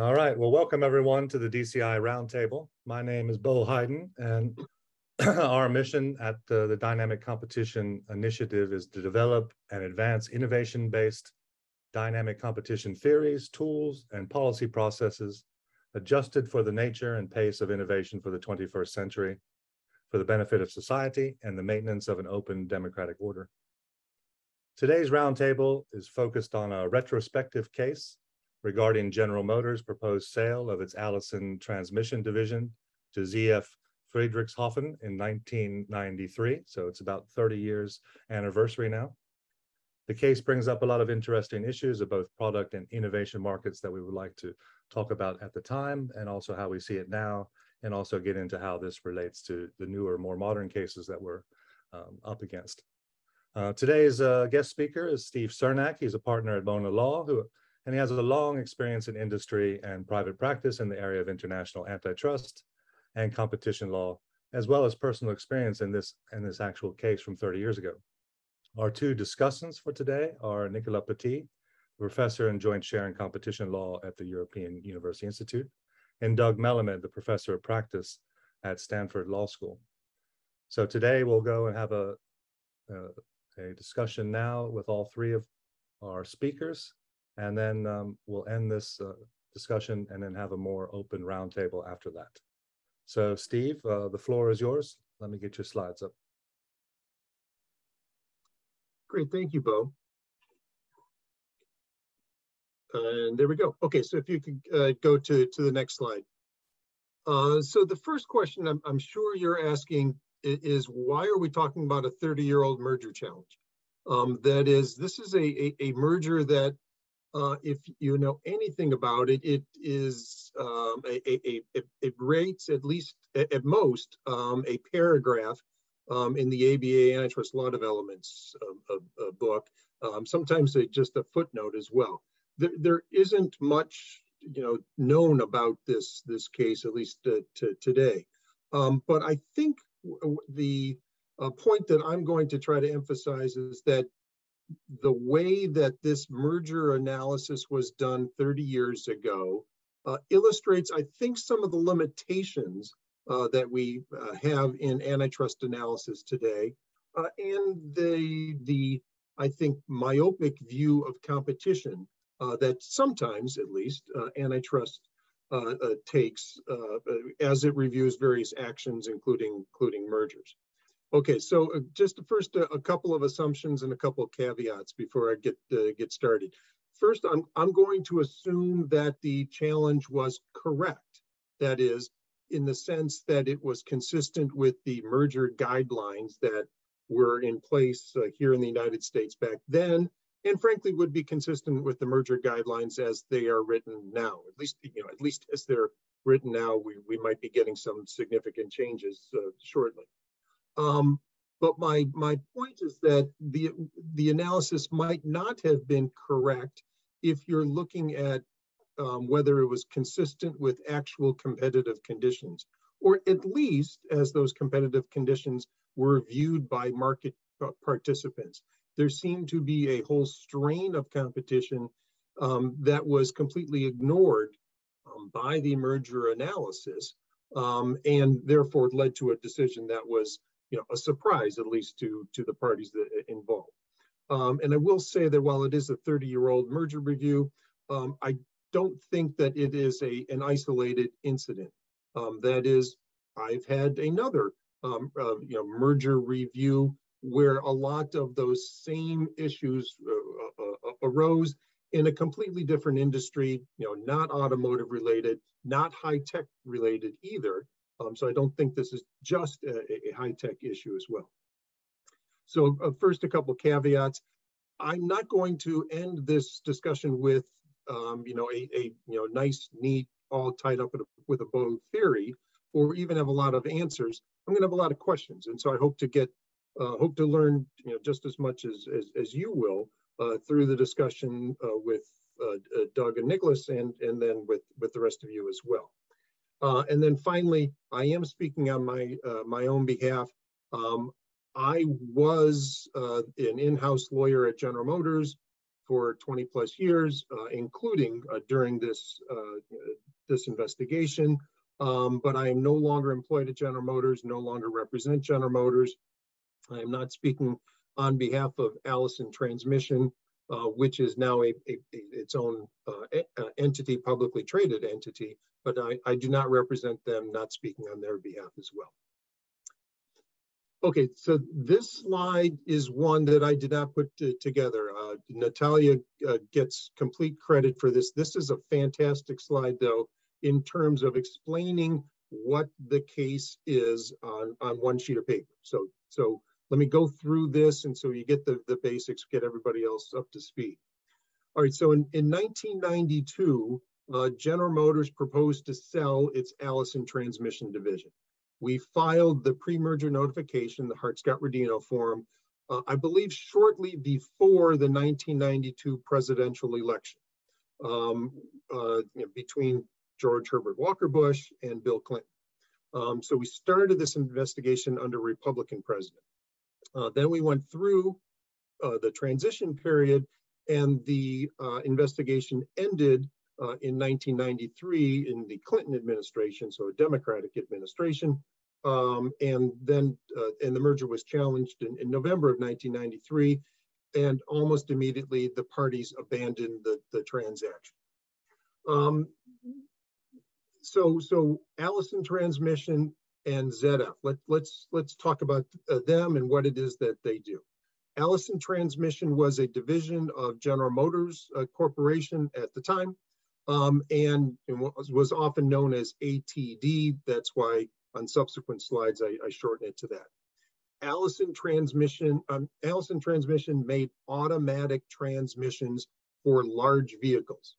All right, well, welcome everyone to the DCI Roundtable. My name is Bo Hayden, and our mission at the Dynamic Competition Initiative is to develop and advance innovation-based dynamic competition theories, tools, and policy processes adjusted for the nature and pace of innovation for the 21st century, for the benefit of society and the maintenance of an open democratic order. Today's roundtable is focused on a retrospective case regarding General Motors' proposed sale of its Allison transmission division to ZF Friedrichshafen in 1993. So it's about 30 years anniversary now. The case brings up a lot of interesting issues of both product and innovation markets that we would like to talk about at the time, and also how we see it now, and also get into how this relates to the newer, more modern cases that we're up against. Today's guest speaker is Steve Cernak. He's a partner at Bona Law, and he has a long experience in industry and private practice in the area of international antitrust and competition law, as well as personal experience in this actual case from 30 years ago. Our two discussants for today are Nicolas Petit, professor in joint share and competition law at the European University Institute, and Doug Melamed, the professor of practice at Stanford Law School. So today we'll go and have a discussion now with all three of our speakers, and then we'll end this discussion and then have a more open roundtable after that. So Steve, the floor is yours. Let me get your slides up. Great, thank you, Bo. And there we go. Okay, so if you could go to the next slide. So the first question I'm sure you're asking is, why are we talking about a 30-year-old merger challenge? That is, this is a merger that, if you know anything about it, it is it rates at least at most a paragraph in the ABA Antitrust Law Developments book. Sometimes just a footnote as well. There isn't much known about this case, at least today. But I think the point that I'm going to try to emphasize is that the way that this merger analysis was done 30 years ago illustrates, I think, some of the limitations that we have in antitrust analysis today, and the I think myopic view of competition that sometimes, at least, antitrust takes as it reviews various actions, including mergers. Okay, so just first a couple of assumptions and a couple of caveats before I get started. First, I'm going to assume that the challenge was correct. That is, in the sense that it was consistent with the merger guidelines that were in place here in the United States back then, and frankly would be consistent with the merger guidelines as they are written now. At least as they're written now, we might be getting some significant changes shortly. But my point is that the analysis might not have been correct if you're looking at whether it was consistent with actual competitive conditions, or at least as those competitive conditions were viewed by market participants. There seemed to be a whole strain of competition that was completely ignored by the merger analysis, and therefore led to a decision that was a surprise, at least to the parties that involved. And I will say that while it is a 30-year-old merger review, I don't think that it is an isolated incident. That is, I've had another merger review where a lot of those same issues arose in a completely different industry, not automotive related, not high tech related either. So I don't think this is just a high-tech issue as well. So first, a couple caveats. I'm not going to end this discussion with a nice, neat, all tied up with a bow theory, or even have a lot of answers. I'm going to have a lot of questions, and so I hope to learn just as much as you will through the discussion with Doug and Nicholas, and then with the rest of you as well. And then finally, I am speaking on my own behalf. I was an in-house lawyer at General Motors for 20 plus years, including during this investigation. But I am no longer employed at General Motors, no longer represent General Motors. I am not speaking on behalf of Allison Transmission, which is now its own entity, publicly traded entity, but I do not represent them, not speaking on their behalf as well. Okay, so this slide is one that I did not put together. Natalia gets complete credit for this. This is a fantastic slide, though, in terms of explaining what the case is on one sheet of paper. So let me go through this, and so you get the basics, get everybody else up to speed. All right, so in 1992, General Motors proposed to sell its Allison Transmission division. We filed the pre-merger notification, the Hart-Scott-Rodino form, I believe shortly before the 1992 presidential election, between George Herbert Walker Bush and Bill Clinton. So we started this investigation under Republican president. Then we went through the transition period, and the investigation ended in 1993 in the Clinton administration, so a Democratic administration. And then the merger was challenged in November of 1993, and almost immediately the parties abandoned the transaction. So Allison Transmission and ZF, let's talk about them and what it is that they do. Allison Transmission was a division of General Motors Corporation at the time, and was often known as ATD. That's why on subsequent slides I shorten it to that. Allison Transmission made automatic transmissions for large vehicles.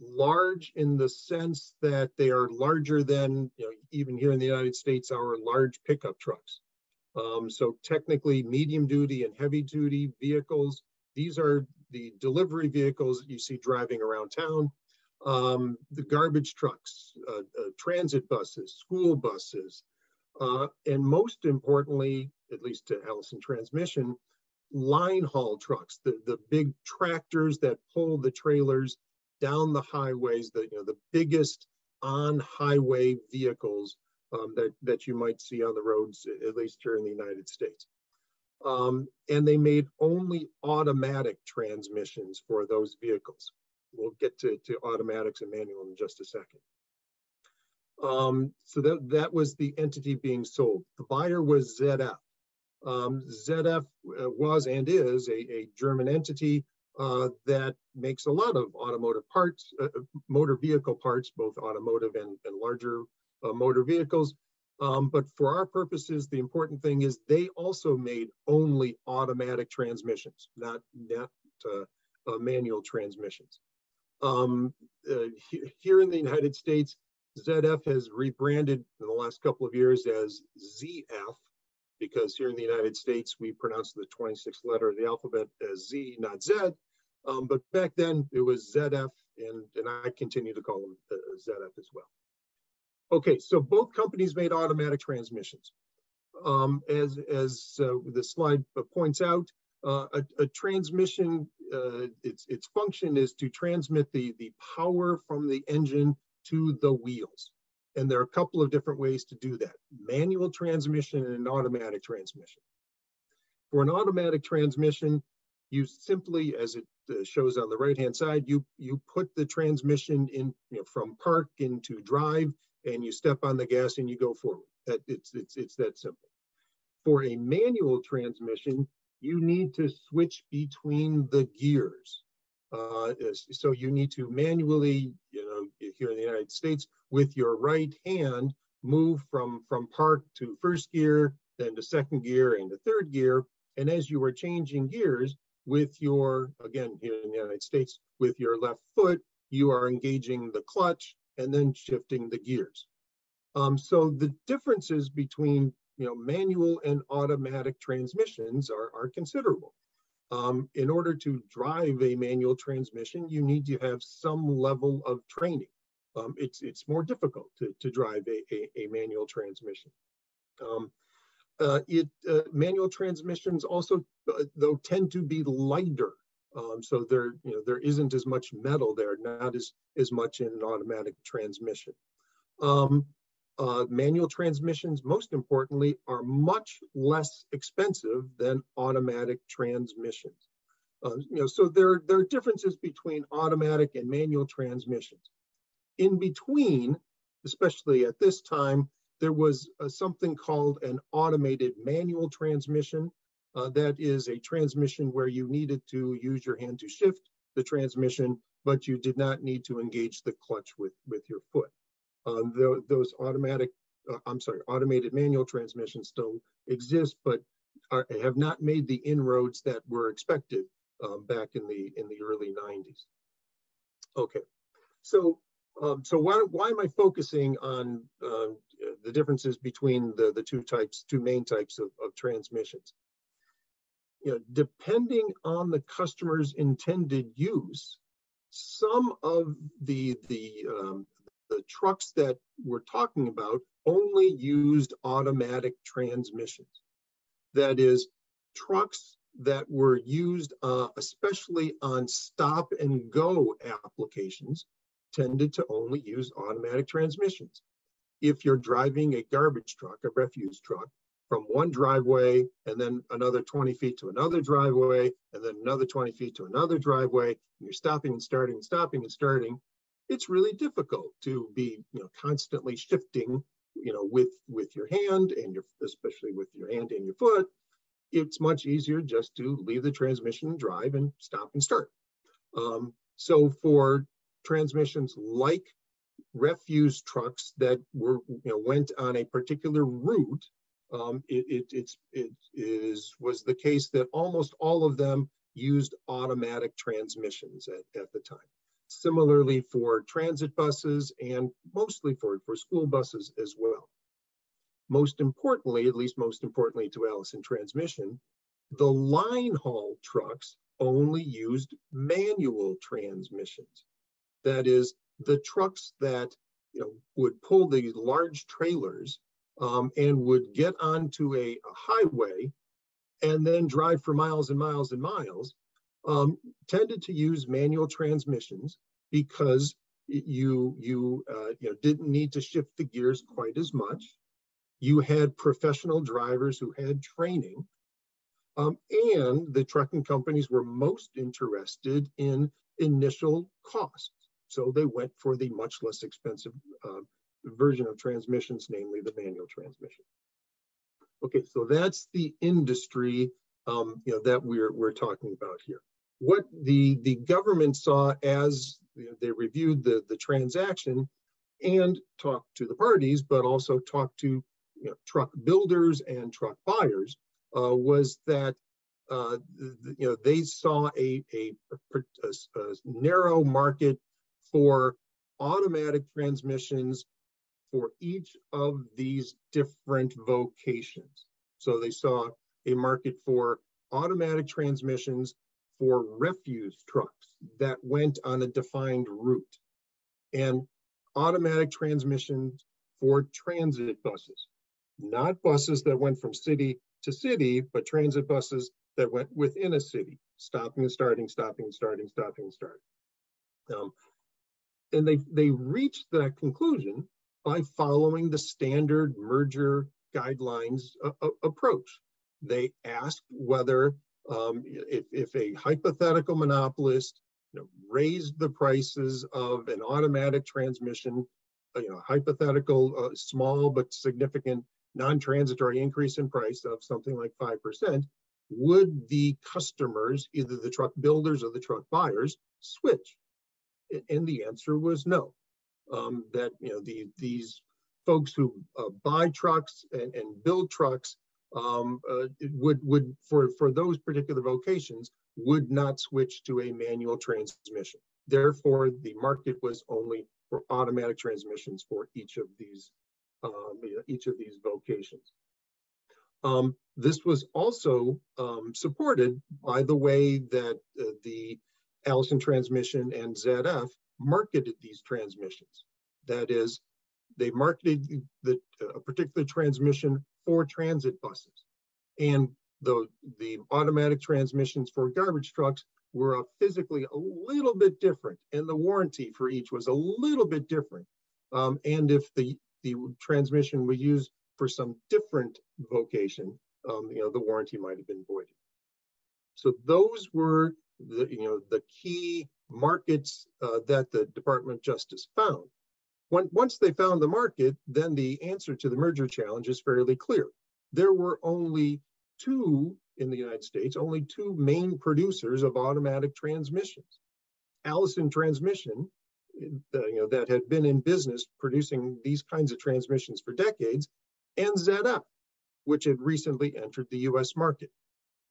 Large in the sense that they are larger than, even here in the United States, our large pickup trucks. So technically medium duty and heavy duty vehicles, these are the delivery vehicles that you see driving around town. The garbage trucks, transit buses, school buses, and most importantly, at least to Allison Transmission, line haul trucks, the big tractors that pull the trailers down the highways, the biggest on-highway vehicles that you might see on the roads, at least here in the United States. And they made only automatic transmissions for those vehicles. We'll get to automatics and manual in just a second. So that was the entity being sold. The buyer was ZF. ZF was and is a German entity that makes a lot of automotive parts, motor vehicle parts, both automotive and larger motor vehicles. But for our purposes, the important thing is they also made only automatic transmissions, not manual transmissions. Here in the United States, ZF has rebranded in the last couple of years as ZF, because here in the United States, we pronounce the 26th letter of the alphabet as Z, not Z. But back then it was ZF, and I continue to call them ZF as well. Okay, so both companies made automatic transmissions. As the slide points out, a transmission, its function is to transmit the power from the engine to the wheels. And there are a couple of different ways to do that: manual transmission and an automatic transmission. For an automatic transmission, you simply, as it shows on the right-hand side, you put the transmission in, from park into drive, and you step on the gas and you go forward. It's that simple. For a manual transmission, you need to switch between the gears. So you need to manually, here in the United States, with your right hand, move from park to first gear, then to second gear and to third gear. And as you are changing gears with your, again, here in the United States, with your left foot, you are engaging the clutch and then shifting the gears. So the differences between manual and automatic transmissions are considerable. In order to drive a manual transmission, you need to have some level of training. It's more difficult to drive a manual transmission. Manual transmissions also, though, tend to be lighter So there, there isn't as much metal there, not as much in an automatic transmission. Manual transmissions, most importantly, are much less expensive than automatic transmissions. So there are differences between automatic and manual transmissions. In between, especially at this time, there was something called an automated manual transmission. That is a transmission where you needed to use your hand to shift the transmission, but you did not need to engage the clutch with your foot. Those automated manual transmissions still exist, but have not made the inroads that were expected back in the early 90s. Okay, so why am I focusing on the differences between the two main types of transmissions? Depending on the customer's intended use, some of the trucks that we're talking about only used automatic transmissions. That is, trucks that were used especially on stop and go applications tended to only use automatic transmissions. If you're driving a garbage truck, a refuse truck, from one driveway and then another 20 feet to another driveway and then another 20 feet to another driveway, and you're stopping and starting and stopping and starting, it's really difficult to be constantly shifting with your hand and especially with your hand and your foot. It's much easier just to leave the transmission and drive and stop and start. So for transmissions like refuse trucks that went on a particular route, it was the case that almost all of them used automatic transmissions at the time. Similarly for transit buses and mostly for school buses as well. Most importantly, at least most importantly to Allison Transmission, the line haul trucks only used manual transmissions. That is, the trucks that would pull these large trailers and would get onto a highway and then drive for miles and miles and miles, tended to use manual transmissions because you didn't need to shift the gears quite as much. You had professional drivers who had training, and the trucking companies were most interested in initial costs. So they went for the much less expensive version of transmissions, namely the manual transmission. Okay, so that's the industry that we're talking about here. What the government saw as they reviewed the transaction and talked to the parties, but also talked to truck builders and truck buyers, was that they saw a narrow market for automatic transmissions for each of these different vocations. So they saw a market for automatic transmissions for refuse trucks that went on a defined route, and automatic transmissions for transit buses, not buses that went from city to city, but transit buses that went within a city, stopping and starting, stopping and starting, stopping and starting. And they reached that conclusion by following the standard merger guidelines approach. They asked whether if a hypothetical monopolist raised the prices of an automatic transmission, hypothetical small but significant non-transitory increase in price of something like 5%, would the customers, either the truck builders or the truck buyers, switch? And the answer was no. That these folks who buy trucks and build trucks would for those particular vocations would not switch to a manual transmission. Therefore, the market was only for automatic transmissions for each of these vocations. This was also supported by the way that the Allison Transmission and ZF marketed these transmissions. That is, they marketed a particular transmission for transit buses, and the automatic transmissions for garbage trucks were physically a little bit different, and the warranty for each was a little bit different. And if the transmission was used for some different vocation, the warranty might have been voided. So those were the key markets that the Department of Justice found. Once they found the market, then the answer to the merger challenge is fairly clear. There were only two in the United States, only two main producers of automatic transmissions. Allison Transmission, that had been in business producing these kinds of transmissions for decades, and ZF, which had recently entered the US market.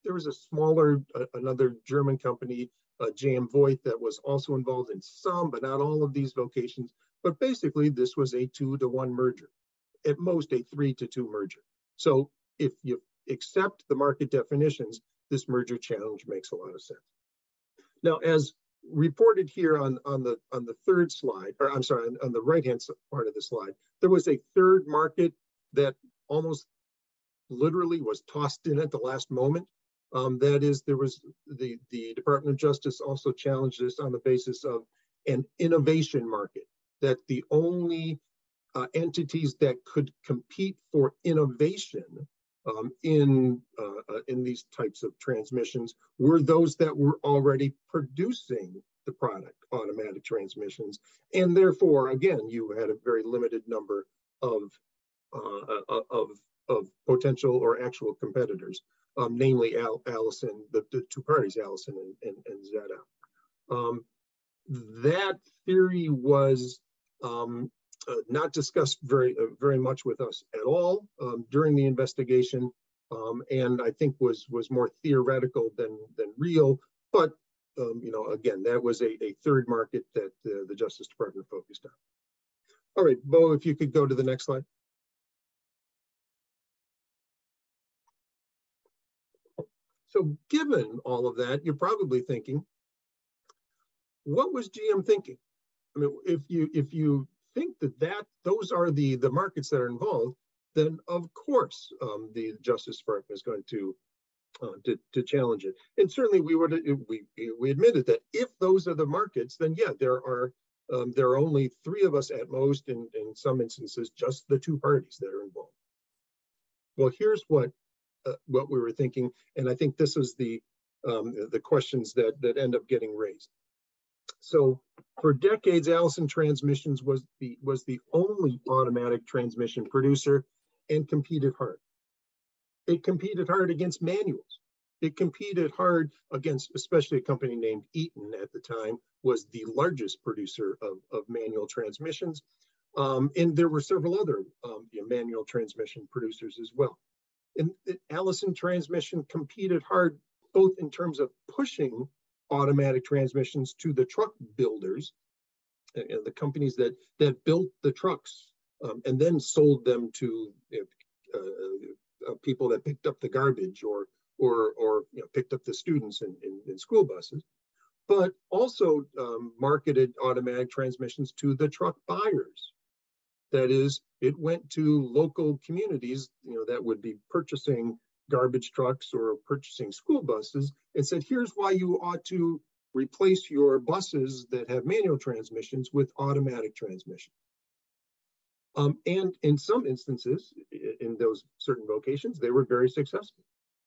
There was a smaller, another German company, JM Voith, that was also involved in some, but not all of these vocations. But basically, this was a 2-to-1 merger, at most a 3-to-2 merger. So if you accept the market definitions, this merger challenge makes a lot of sense. Now, as reported here on the third slide, or I'm sorry, on the right-hand part of the slide, there was a third market that almost literally was tossed in at the last moment. That is, there was the Department of Justice also challenged this on the basis of an innovation market, that the only entities that could compete for innovation in these types of transmissions were those that were already producing the product, automatic transmissions, and therefore, again, you had a very limited number of potential or actual competitors, namely Allison, the two parties, Allison and ZF. That theory was not discussed very much with us at all during the investigation, and I think was more theoretical than real. But again, that was a third market that the Justice Department focused on. All right, Bo, if you could go to the next slide. So given all of that, you're probably thinking, what was GM thinking? I mean, if you think that those are the markets that are involved, then of course the Justice Department is going to challenge it. And certainly we admitted that if those are the markets, then yeah, there are only three of us at most, in some instances, just the two parties that are involved. Well, here's what we were thinking, and I think this is the questions that end up getting raised. So for decades, Allison Transmissions was the only automatic transmission producer and competed hard. It competed hard against manuals. It competed hard against, especially a company named Eaton at the time, was the largest producer of manual transmissions. And there were several other manual transmission producers as well. And Allison Transmission competed hard both in terms of pushing automatic transmissions to the truck builders, the companies that built the trucks and then sold them to people that picked up the garbage or picked up the students in school buses, but also marketed automatic transmissions to the truck buyers. That is, it went to local communities, that would be purchasing garbage trucks or purchasing school buses, and said, here's why you ought to replace your buses that have manual transmissions with automatic transmission. And in some instances, in those certain vocations, they were very successful.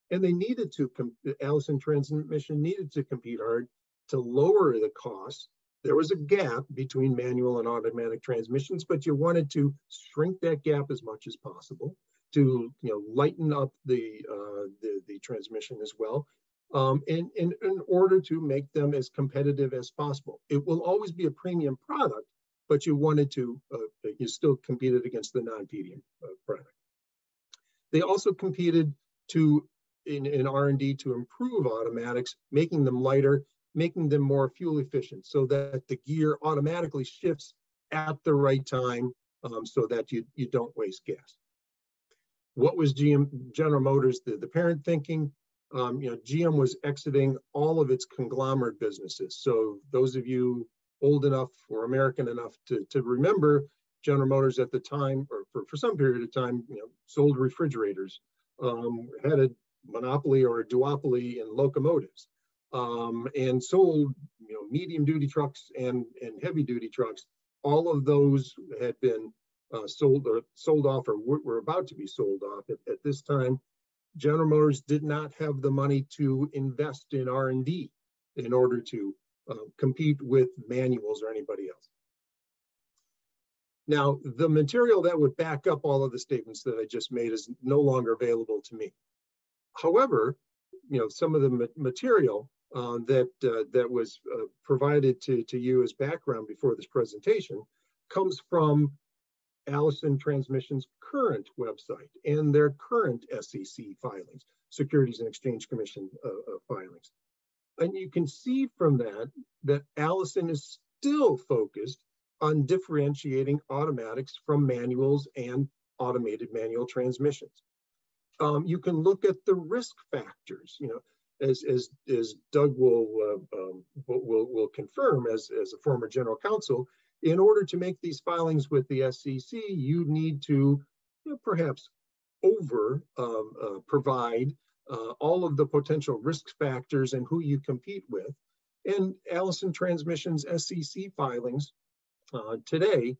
And they needed to, Allison Transmission needed to compete hard to lower the costs. There was a gap between manual and automatic transmissions, but you wanted to shrink that gap as much as possible to lighten up the transmission as well, in order to make them as competitive as possible. It will always be a premium product, but you wanted to, you still competed against the non-premium product. They also competed in R&D to improve automatics, making them lighter, making them more fuel efficient so that the gear automatically shifts at the right time so that you don't waste gas. What was General Motors, the parent, thinking? GM was exiting all of its conglomerate businesses. So those of you old enough or American enough to remember, General Motors at the time, or for some period of time, sold refrigerators, had a monopoly or a duopoly in locomotives. and sold, medium duty trucks and heavy duty trucks. All of those had been sold off or were about to be sold off. At this time, General Motors did not have the money to invest in R&D in order to compete with manuals or anybody else. Now, the material that would back up all of the statements that I just made is no longer available to me. However, some of the material that was provided to you as background before this presentation comes from Allison Transmission's current website and their current SEC filings, Securities and Exchange Commission filings. And you can see from that Allison is still focused on differentiating automatics from manuals and automated manual transmissions. You can look at the risk factors, as Doug will confirm as a former general counsel. In order to make these filings with the SEC, you need to perhaps provide all of the potential risk factors and who you compete with. And Allison Transmission's SEC filings today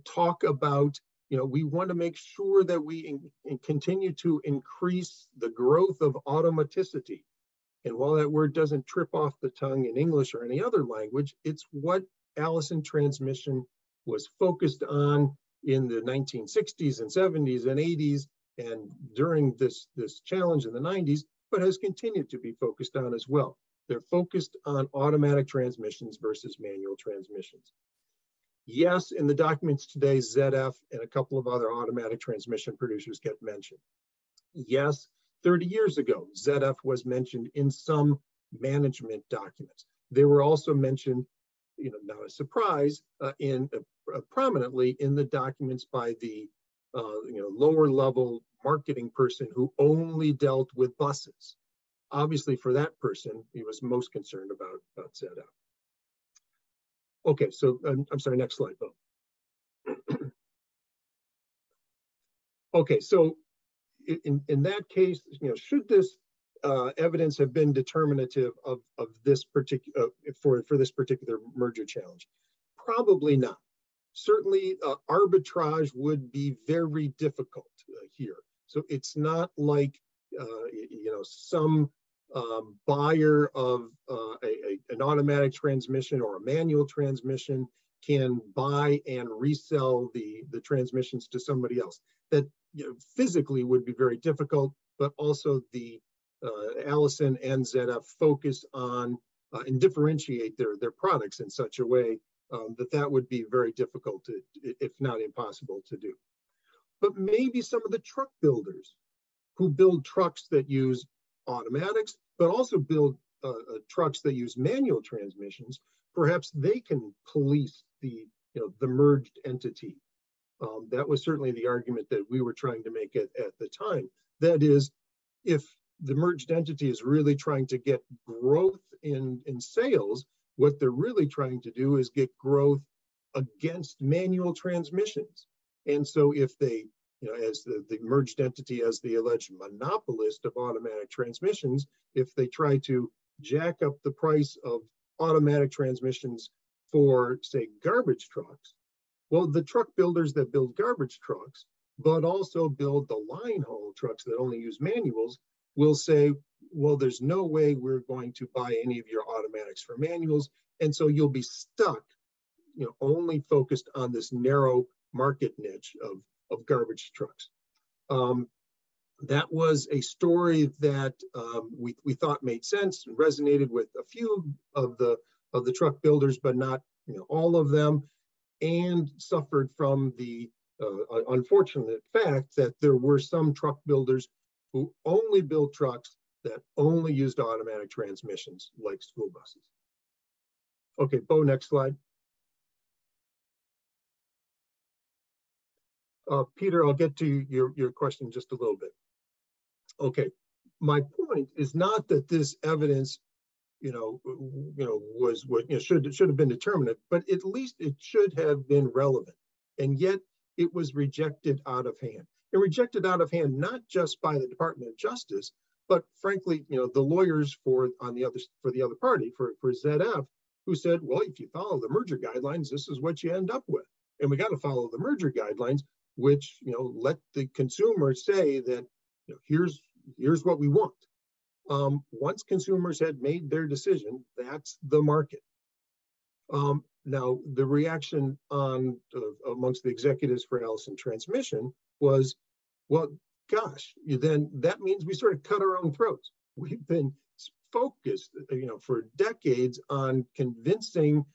talk about, we want to make sure that we continue to increase the growth of automaticity. And while that word doesn't trip off the tongue in English or any other language, it's what Allison Transmission was focused on in the 1960s and 70s and 80s and during this challenge in the 90s, but has continued to be focused on as well. They're focused on automatic transmissions versus manual transmissions. Yes, in the documents today, ZF and a couple of other automatic transmission producers get mentioned. Yes, 30 years ago, ZF was mentioned in some management documents. They were also mentioned, not a surprise, prominently in the documents by the lower level marketing person who only dealt with buses. Obviously, for that person, he was most concerned about ZF. Okay, so I'm sorry, next slide, Bo. Okay, so in that case, should this evidence have been determinative of this particular for this particular merger challenge? Probably not. Certainly, arbitrage would be very difficult here. So it's not like some buyer of an automatic transmission or a manual transmission can buy and resell the transmissions to somebody else. That physically would be very difficult, but also the Allison and ZF focus on and differentiate their products in such a way that would be very difficult to, if not impossible to do. But maybe some of the truck builders who build trucks that use automatics, but also build trucks that use manual transmissions, perhaps they can police the merged entity. That was certainly the argument that we were trying to make at the time. That is, if the merged entity is really trying to get growth in sales, what they're really trying to do is get growth against manual transmissions. And so if they, as the merged entity, as the alleged monopolist of automatic transmissions, if they try to jack up the price of automatic transmissions for, say, garbage trucks, well, the truck builders that build garbage trucks, but also build the line haul trucks that only use manuals, will say, well, there's no way we're going to buy any of your automatics for manuals. And so you'll be stuck, only focused on this narrow market niche of garbage trucks. That was a story that we thought made sense and resonated with a few of the truck builders, but not all of them, and suffered from the unfortunate fact that there were some truck builders who only built trucks that only used automatic transmissions, like school buses. Okay, Bo, next slide. Peter, I'll get to your question just a little bit. Okay, my point is not that this evidence, was what should have been determinate, but at least it should have been relevant, and yet it was rejected out of hand. And rejected out of hand not just by the Department of Justice, But frankly, the lawyers for the other party, for ZF, who said, well, if you follow the merger guidelines, this is what you end up with. And we got to follow the merger guidelines, which, let the consumer say that, here's what we want. Once consumers had made their decision, that's the market. Now, the reaction amongst the executives for Allison Transmission was, well, gosh, then that means we sort of cut our own throats. We've been focused, for decades on convincing,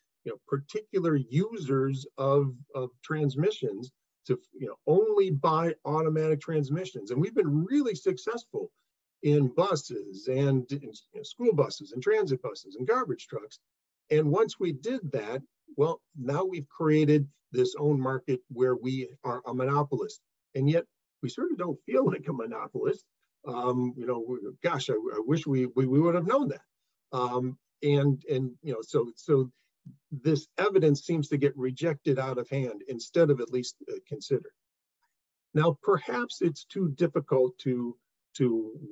particular users of transmissions to, only buy automatic transmissions. And we've been really successful in buses and in school buses and transit buses and garbage trucks. And once we did that, well, now we've created this own market where we are a monopolist. And yet we sort of don't feel like a monopolist. Gosh, I wish we would have known that. So this evidence seems to get rejected out of hand instead of at least considered. Now, perhaps it's too difficult to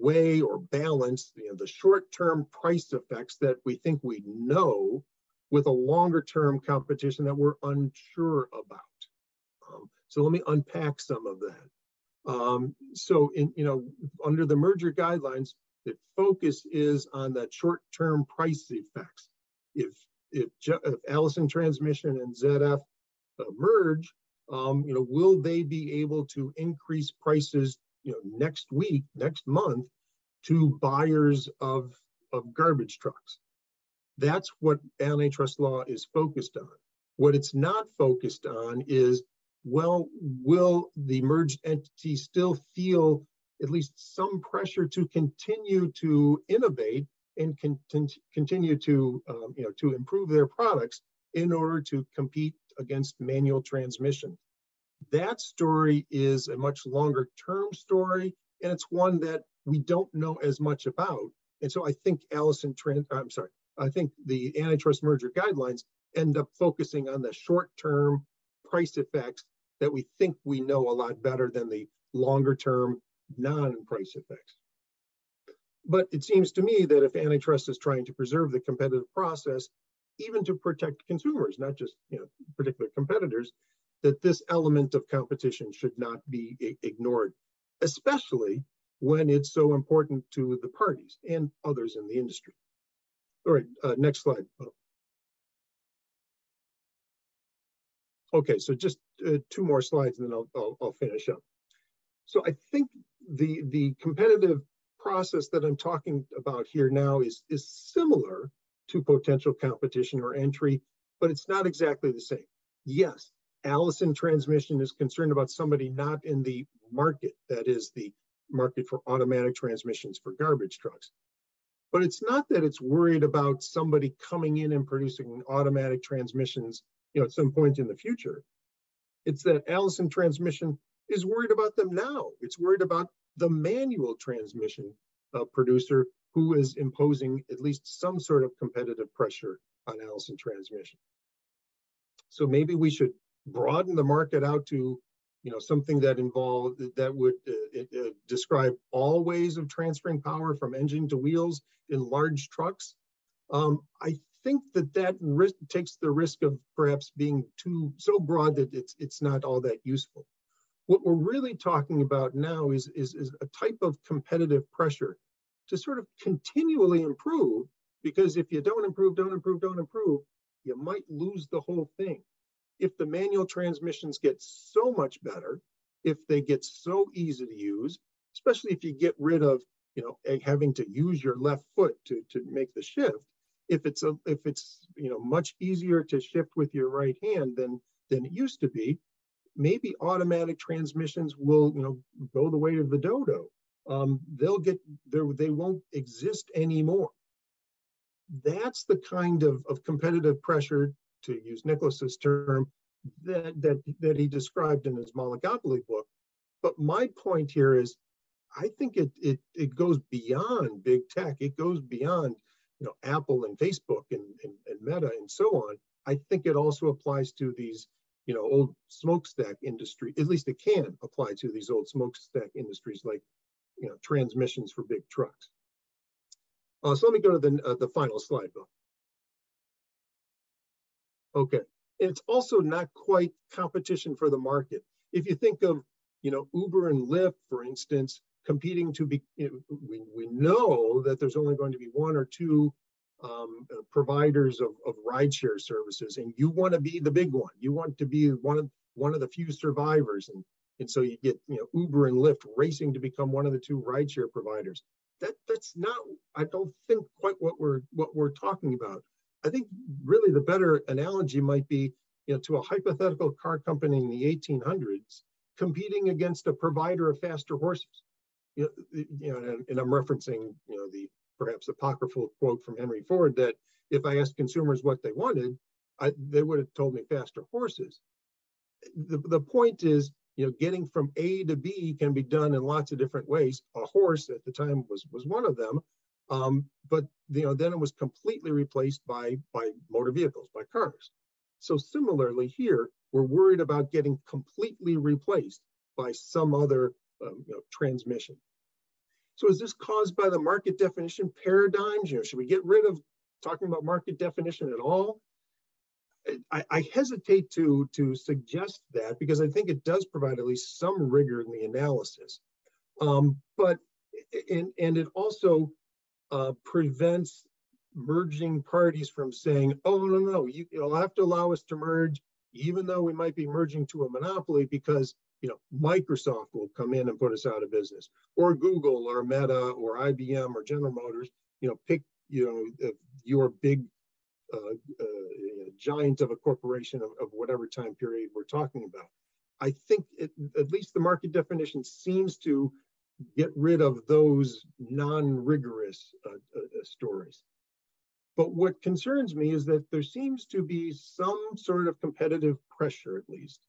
weigh or balance the short-term price effects that we think we know with a longer-term competition that we're unsure about. So let me unpack some of that. Under the merger guidelines, the focus is on that short-term price effects. If Allison Transmission and ZF merge, will they be able to increase prices, next week, next month, to buyers of garbage trucks? That's what antitrust law is focused on. What it's not focused on is, well, will the merged entity still feel at least some pressure to continue to innovate and continue to improve their products in order to compete against manual transmission? That story is a much longer term story, and it's one that we don't know as much about. And so I think I think the antitrust merger guidelines end up focusing on the short-term price effects that we think we know a lot better than the longer-term non-price effects. But it seems to me that if antitrust is trying to preserve the competitive process, even to protect consumers, not just particular competitors, that this element of competition should not be ignored, especially when it's so important to the parties and others in the industry. All right, next slide. Okay, so just 2 more slides and then I'll finish up. So I think the competitive process that I'm talking about here now is similar to potential competition or entry, but it's not exactly the same. Yes, Allison Transmission is concerned about somebody not in the market, that is the market for automatic transmissions for garbage trucks. But it's not that it's worried about somebody coming in and producing automatic transmissions, at some point in the future. It's that Allison Transmission is worried about them now. It's worried about the manual transmission producer who is imposing at least some sort of competitive pressure on Allison Transmission. So maybe we should broaden the market out to, something that would describe all ways of transferring power from engine to wheels in large trucks. I think that risk takes the risk of perhaps being so broad that it's not all that useful. What we're really talking about now is a type of competitive pressure to sort of continually improve, because if you don't improve, you might lose the whole thing. If the manual transmissions get so much better, if they get so easy to use, especially if you get rid of, having to use your left foot to make the shift, if it's much easier to shift with your right hand than it used to be, maybe automatic transmissions will go the way of the dodo. They won't exist anymore. That's the kind of competitive pressure, to use Nicholas's term, that he described in his Monopoly book. But my point here is, I think it goes beyond big tech. It goes beyond Apple and Facebook and Meta and so on. I think it also applies to these old smokestack industry. At least it can apply to these old smokestack industries like transmissions for big trucks. So let me go to the final slide, Bill. Okay, it's also not quite competition for the market. If you think of, Uber and Lyft, for instance, competing to be, we know that there's only going to be one or two providers of rideshare services, and you want to be the big one. You want to be one of the few survivors, and so you get Uber and Lyft racing to become one of the two rideshare providers. That's not, I don't think, quite what we're talking about. I think really the better analogy might be, to a hypothetical car company in the 1800s competing against a provider of faster horses. And I'm referencing, the perhaps apocryphal quote from Henry Ford that if I asked consumers what they wanted, they would have told me faster horses. The point is, getting from A to B can be done in lots of different ways. A horse at the time was one of them, but then it was completely replaced by motor vehicles, by cars. So similarly here, we're worried about getting completely replaced by some other transmission. So is this caused by the market definition paradigms? Should we get rid of talking about market definition at all? I hesitate to suggest that, because I think it does provide at least some rigor in the analysis. But it also prevents merging parties from saying, oh, no, you'll have to allow us to merge, even though we might be merging to a monopoly, because Microsoft will come in and put us out of business, or Google or Meta or IBM or General Motors, pick your big giant of a corporation of whatever time period we're talking about. I think at least the market definition seems to get rid of those non-rigorous stories. But what concerns me is that there seems to be some sort of competitive pressure, at least,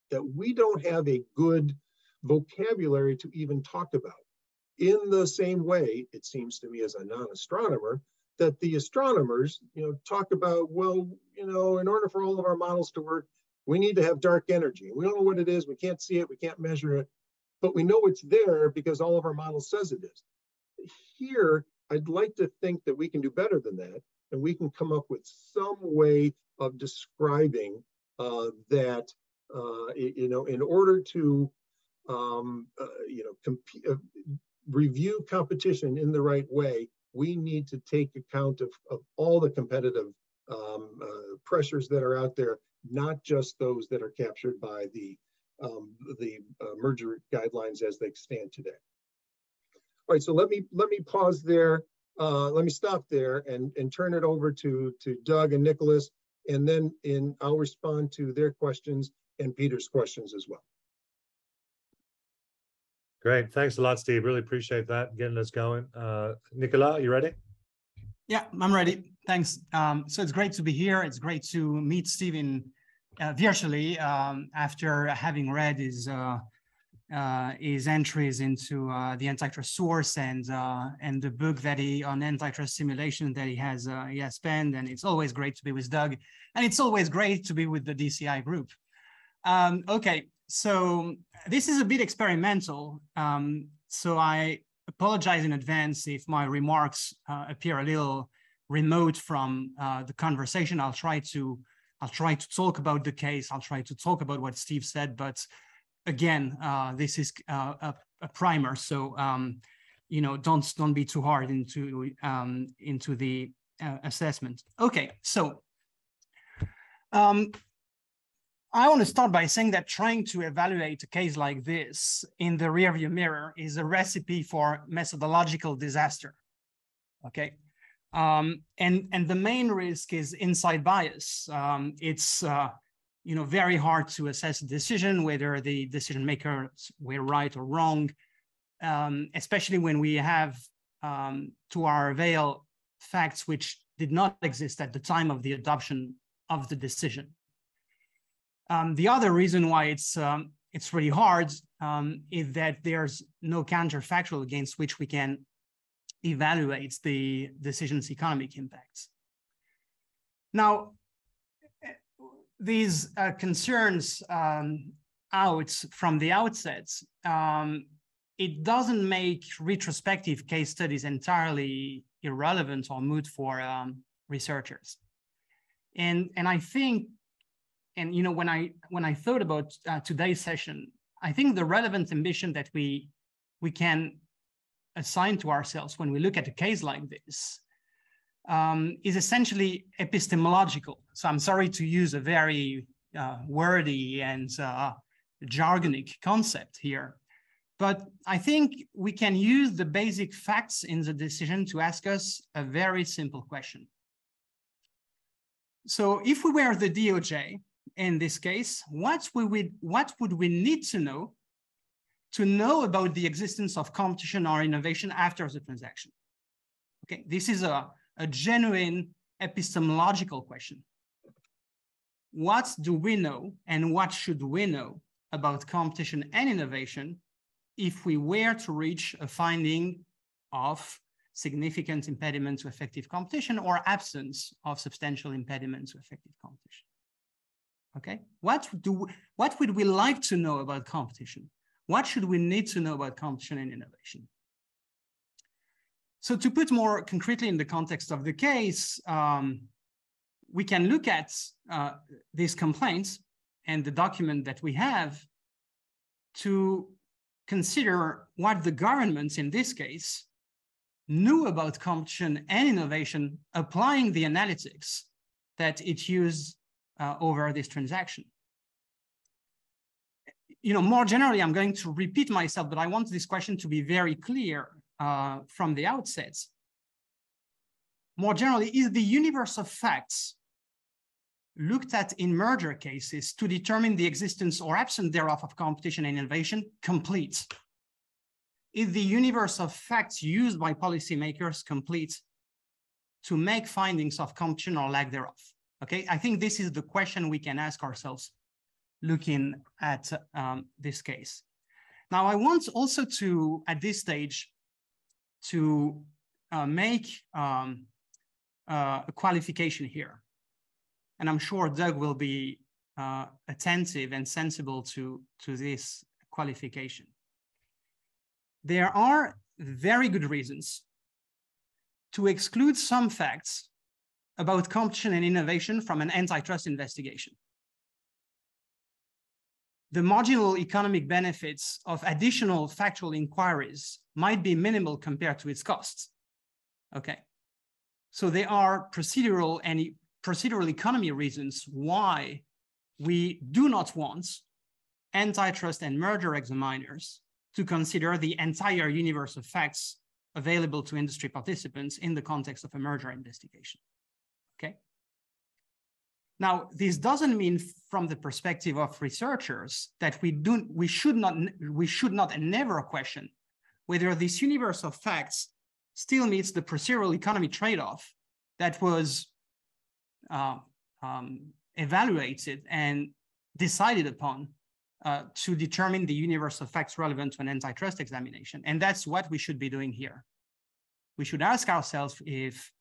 that we don't have a good vocabulary to even talk about. In the same way, it seems to me as a non-astronomer, that the astronomers, talk about, well, in order for all of our models to work, we need to have dark energy. We don't know what it is, we can't see it, we can't measure it, but we know it's there because all of our models says it is. Here, I'd like to think that we can do better than that, and we can come up with some way of describing that, in order to, review competition in the right way, we need to take account of all the competitive pressures that are out there, not just those that are captured by the merger guidelines as they stand today. All right, so let me pause there. Let me stop there and turn it over to Doug and Nicholas, and then I'll respond to their questions and Peter's questions as well. Great. Thanks a lot, Steve. Really appreciate that, getting us going. Nicolas, you ready? Yeah, I'm ready. Thanks. So it's great to be here. It's great to meet Steve virtually after having read his entries into the antitrust source and the book that on antitrust simulation that he has penned. And it's always great to be with Doug, and it's always great to be with the DCI group. Okay, so this is a bit experimental. So I apologize in advance if my remarks appear a little remote from the conversation. I'll try to talk about the case. I'll try to talk about what Steve said, but again, this is a primer, so don't be too hard into the assessment. Okay, so I want to start by saying that trying to evaluate a case like this in the rearview mirror is a recipe for methodological disaster. Okay, and the main risk is insight bias. It's very hard to assess a decision, whether the decision makers were right or wrong, especially when we have to our avail facts which did not exist at the time of the adoption of the decision. The other reason why it's really hard is that there's no counterfactual against which we can evaluate the decision's economic impacts. Now, these concerns out from the outset it doesn't make retrospective case studies entirely irrelevant or moot for researchers. And I think, and you know, when I thought about today's session, I think the relevant ambition that we can assign to ourselves when we look at a case like this is essentially epistemological. So I'm sorry to use a very wordy and jargonic concept here, but I think we can use the basic facts in the decision to ask us a very simple question. So if we were the DOJ in this case, what would we need to know about the existence of competition or innovation after the transaction? Okay, this is a genuine epistemological question. What do we know and what should we know about competition and innovation if we were to reach a finding of significant impediment to effective competition or absence of substantial impediment to effective competition? Okay, what would we like to know about competition? What should we need to know about competition and innovation? So to put more concretely in the context of the case, we can look at these complaints and the document that we have to consider what the government in this case knew about competition and innovation, applying the analytics that it used over this transaction. You know, more generally, I'm going to repeat myself, but I want this question to be very clear from the outset. More generally, is the universe of facts looked at in merger cases to determine the existence or absence thereof of competition and innovation complete? Is the universe of facts used by policymakers complete to make findings of competition or lack thereof? Okay, I think this is the question we can ask ourselves looking at this case. Now, I want also to, at this stage, to make a qualification here. And I'm sure Doug will be attentive and sensible to this qualification. There are very good reasons to exclude some facts about competition and innovation from an antitrust investigation. The marginal economic benefits of additional factual inquiries might be minimal compared to its costs. Okay, so there are procedural economy reasons why we do not want antitrust and merger examiners to consider the entire universe of facts available to industry participants in the context of a merger investigation. Okay. Now, this doesn't mean from the perspective of researchers that we should not and never question whether this universe of facts still meets the procedural economy trade-off that was evaluated and decided upon to determine the universe of facts relevant to an antitrust examination. And that's what we should be doing here. We should ask ourselves if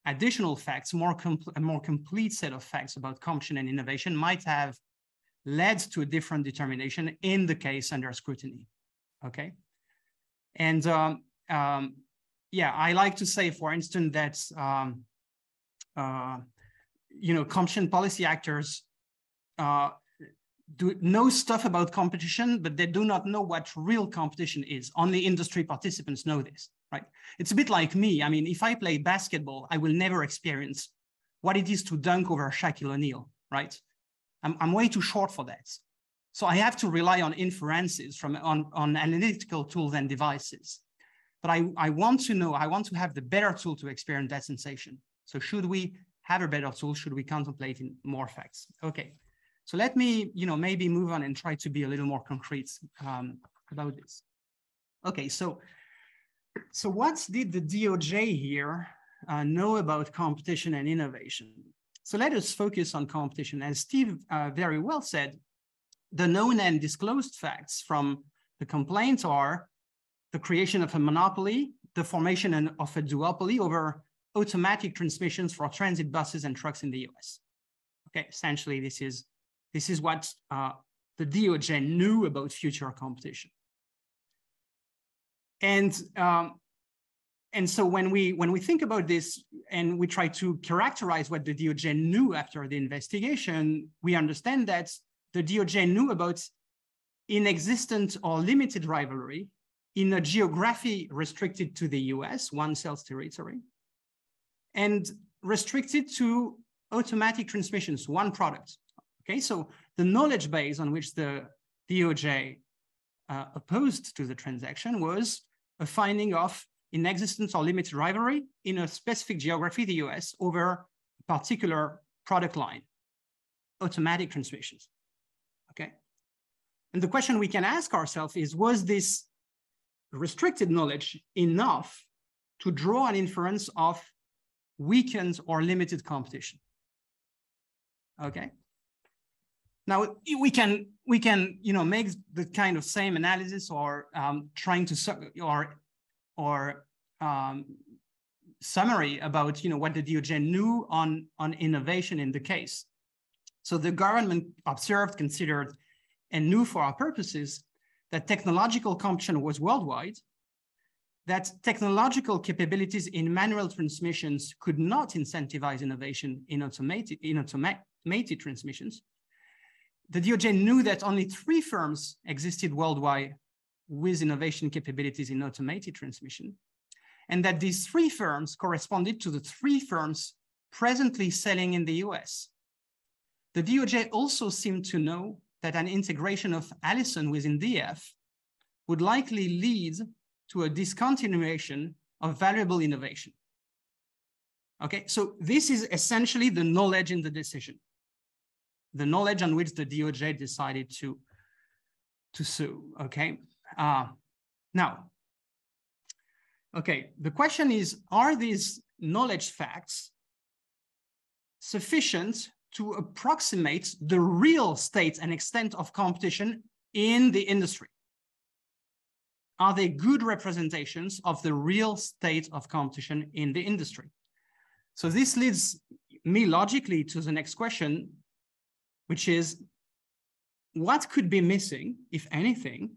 additional facts, a more complete set of facts about competition and innovation might have led to a different determination in the case under scrutiny, okay? And yeah, I like to say, for instance, that you know, competition policy actors do know stuff about competition, but they do not know what real competition is. Only industry participants know this, right? It's a bit like me. I mean, if I play basketball, I will never experience what it is to dunk over Shaquille O'Neal, right? I'm way too short for that. So I have to rely on inferences on analytical tools and devices. But I want to know, I want to have the better tool to experience that sensation. So should we have a better tool? Should we contemplate in more facts? Okay. So let me, you know, maybe move on and try to be a little more concrete about this. Okay, so what did the DOJ here know about competition and innovation? So let us focus on competition. As Steve very well said, the known and disclosed facts from the complaint are the creation of a monopoly, the formation of a duopoly over automatic transmissions for transit buses and trucks in the US. Okay, essentially this is what the DOJ knew about future competition. And so when we think about this and we try to characterize what the DOJ knew after the investigation, we understand that the DOJ knew about inexistent or limited rivalry in a geography restricted to the US, one sales territory, and restricted to automatic transmissions, one product. Okay, so the knowledge base on which the DOJ opposed to the transaction was a finding of inexistence or limited rivalry in a specific geography, the US, over a particular product line, automatic transmissions. Okay, and the question we can ask ourselves is, was this restricted knowledge enough to draw an inference of weakened or limited competition? Okay. Now we can make the kind of same analysis or trying to summary about what the DOJ knew on innovation in the case. So the government observed, considered, and knew for our purposes that technological competition was worldwide, that technological capabilities in manual transmissions could not incentivize innovation in automated transmissions. The DOJ knew that only 3 firms existed worldwide with innovation capabilities in automated transmission, and that these 3 firms corresponded to the 3 firms presently selling in the US. The DOJ also seemed to know that an integration of Allison within DF would likely lead to a discontinuation of valuable innovation. Okay, so this is essentially the knowledge in the decision, the knowledge on which the DOJ decided to sue, okay? Now, okay, the question is, are these knowledge facts sufficient to approximate the real state and extent of competition in the industry? Are they good representations of the real state of competition in the industry? So this leads me logically to the next question, which is, what could be missing, if anything,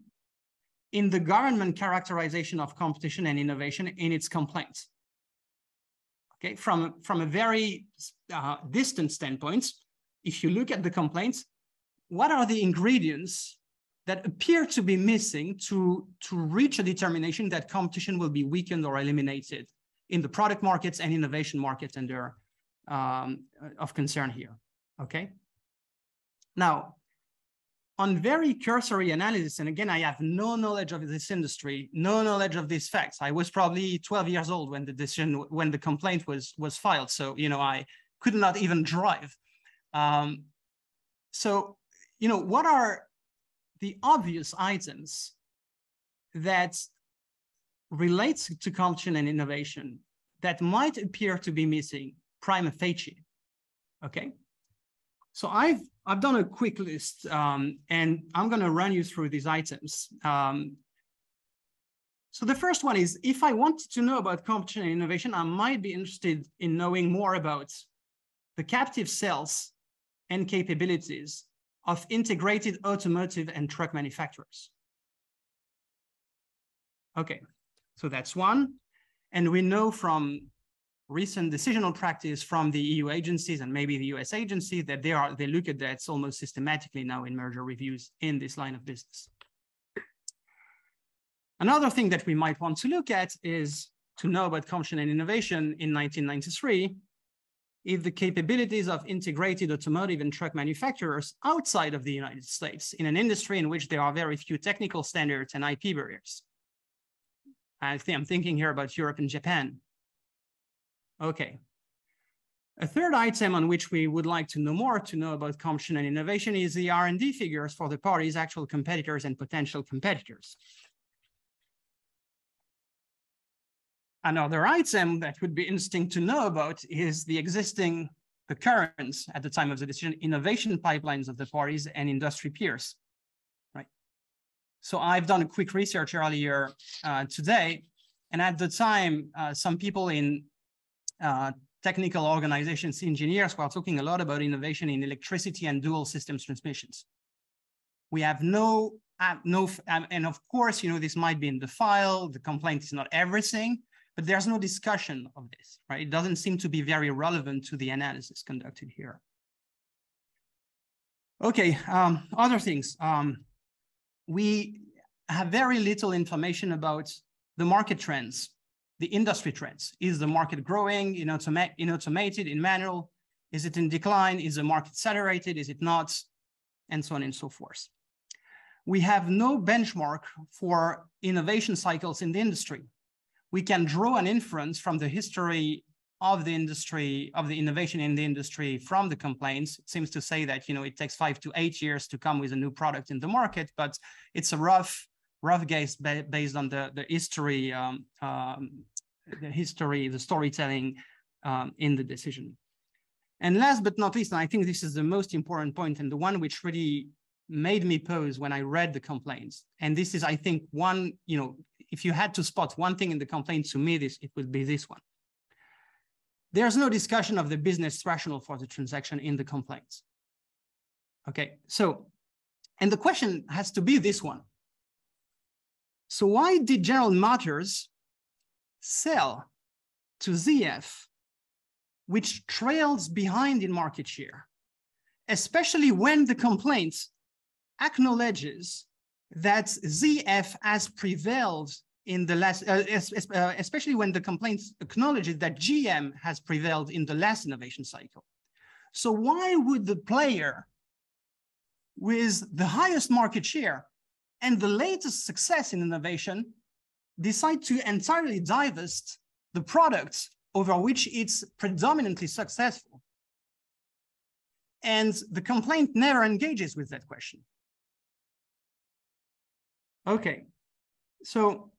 in the government characterization of competition and innovation in its complaints? Okay, from a very distant standpoint, if you look at the complaints, what are the ingredients that appear to be missing to reach a determination that competition will be weakened or eliminated in the product markets and innovation markets under of concern here, okay? Now, on very cursory analysis, and again, I have no knowledge of this industry, no knowledge of these facts. I was probably 12 years old when the complaint was filed. So, I could not even drive. So, what are the obvious items that relate to competition and innovation that might appear to be missing prima facie? Okay. So I've done a quick list, and I'm going to run you through these items. So the first one is, if I wanted to know about competition and innovation, I might be interested in knowing more about the captive sales and capabilities of integrated automotive and truck manufacturers. Okay, so that's one. And we know from recent decisional practice from the EU agencies and maybe the US agency that they look at that almost systematically now in merger reviews in this line of business. Another thing that we might want to look at is to know about competition and innovation in 1993, if the capabilities of integrated automotive and truck manufacturers outside of the United States in an industry in which there are very few technical standards and IP barriers. I'm thinking here about Europe and Japan. Okay. A third item on which we would like to know more to know about competition and innovation is the R&D figures for the parties' actual competitors and potential competitors. Another item that would be interesting to know about is the current, at the time of the decision, innovation pipelines of the parties and industry peers, right? So I've done a quick research earlier today, and at the time, some people in technical organizations, engineers, were talking a lot about innovation in electricity and dual systems transmissions. We have no and of course, this might be in the file, the complaint is not everything, but there's no discussion of this, right? It doesn't seem to be very relevant to the analysis conducted here. Okay, other things. We have very little information about the market trends, the industry trends. Is the market growing, in automated, in manual? Is it in decline? Is the market saturated? Is it not? And so on and so forth. We have no benchmark for innovation cycles in the industry. We can draw an inference from the history of the industry, of the innovation in the industry from the complaints. It seems to say that, it takes 5 to 8 years to come with a new product in the market, but it's a rough guess based on the history, the storytelling in the decision. And last but not least, and I think this is the most important point and the one which really made me pause when I read the complaints. And this is, I think, one, if you had to spot one thing in the complaint, to me, it would be this one. There's no discussion of the business rationale for the transaction in the complaints. Okay, so, and the question has to be this one. So why did General Motors sell to ZF, which trails behind in market share, especially when the complaint acknowledges that ZF has prevailed in the last, especially when the complaint acknowledges that GM has prevailed in the last innovation cycle. So why would the player with the highest market share and the latest success in innovation decide to entirely divest the products over which it's predominantly successful? And the complaint never engages with that question. Okay, so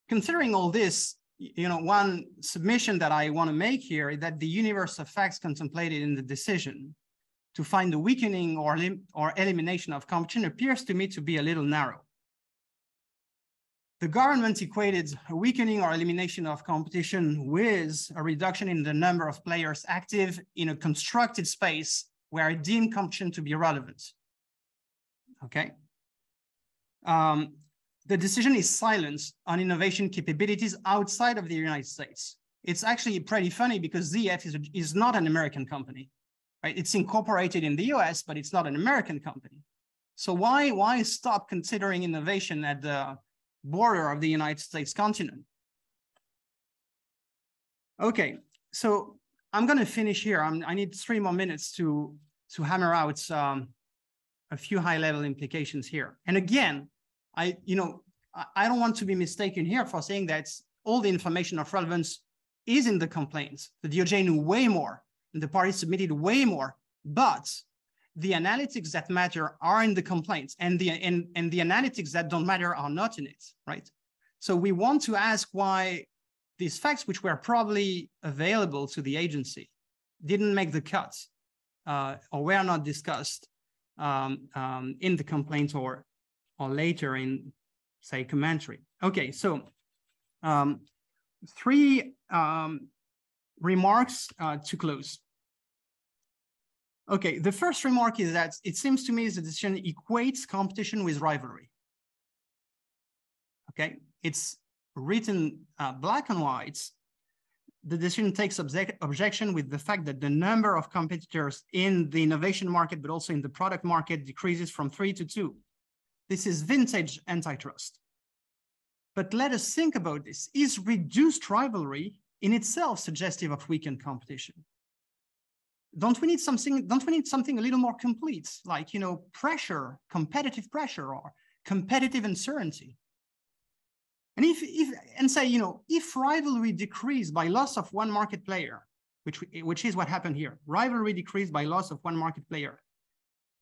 considering all this, one submission that I want to make here is that the universe of facts contemplated in the decision to find the weakening or elimination of competition appears to me to be a little narrow. The government equated a weakening or elimination of competition with a reduction in the number of players active in a constructed space where it deemed competition to be relevant. Okay. The decision is silent on innovation capabilities outside of the United States. It's actually pretty funny because ZF is not an American company, right? It's incorporated in the US, but it's not an American company. So why stop considering innovation at the border of the United States continent? Okay, so I'm going to finish here. I need 3 more minutes to hammer out a few high-level implications here. And again, I don't want to be mistaken here for saying that all the information of relevance is in the complaints. The DOJ knew way more, and the parties submitted way more, but the analytics that matter are in the complaints, and the analytics that don't matter are not in it, right? So we want to ask why these facts, which were probably available to the agency, didn't make the cut or were not discussed in the complaint or later in, say, commentary. Okay, so 3 remarks to close. Okay, the first remark is that it seems to me the decision equates competition with rivalry. Okay, it's written black and white. The decision takes objection with the fact that the number of competitors in the innovation market, but also in the product market, decreases from 3 to 2. This is vintage antitrust. But let us think about this. Is reduced rivalry in itself suggestive of weakened competition? Don't we need something a little more complete, like, pressure, competitive pressure, or competitive uncertainty? And if rivalry decreased by loss of one market player, which is what happened here, rivalry decreased by loss of one market player,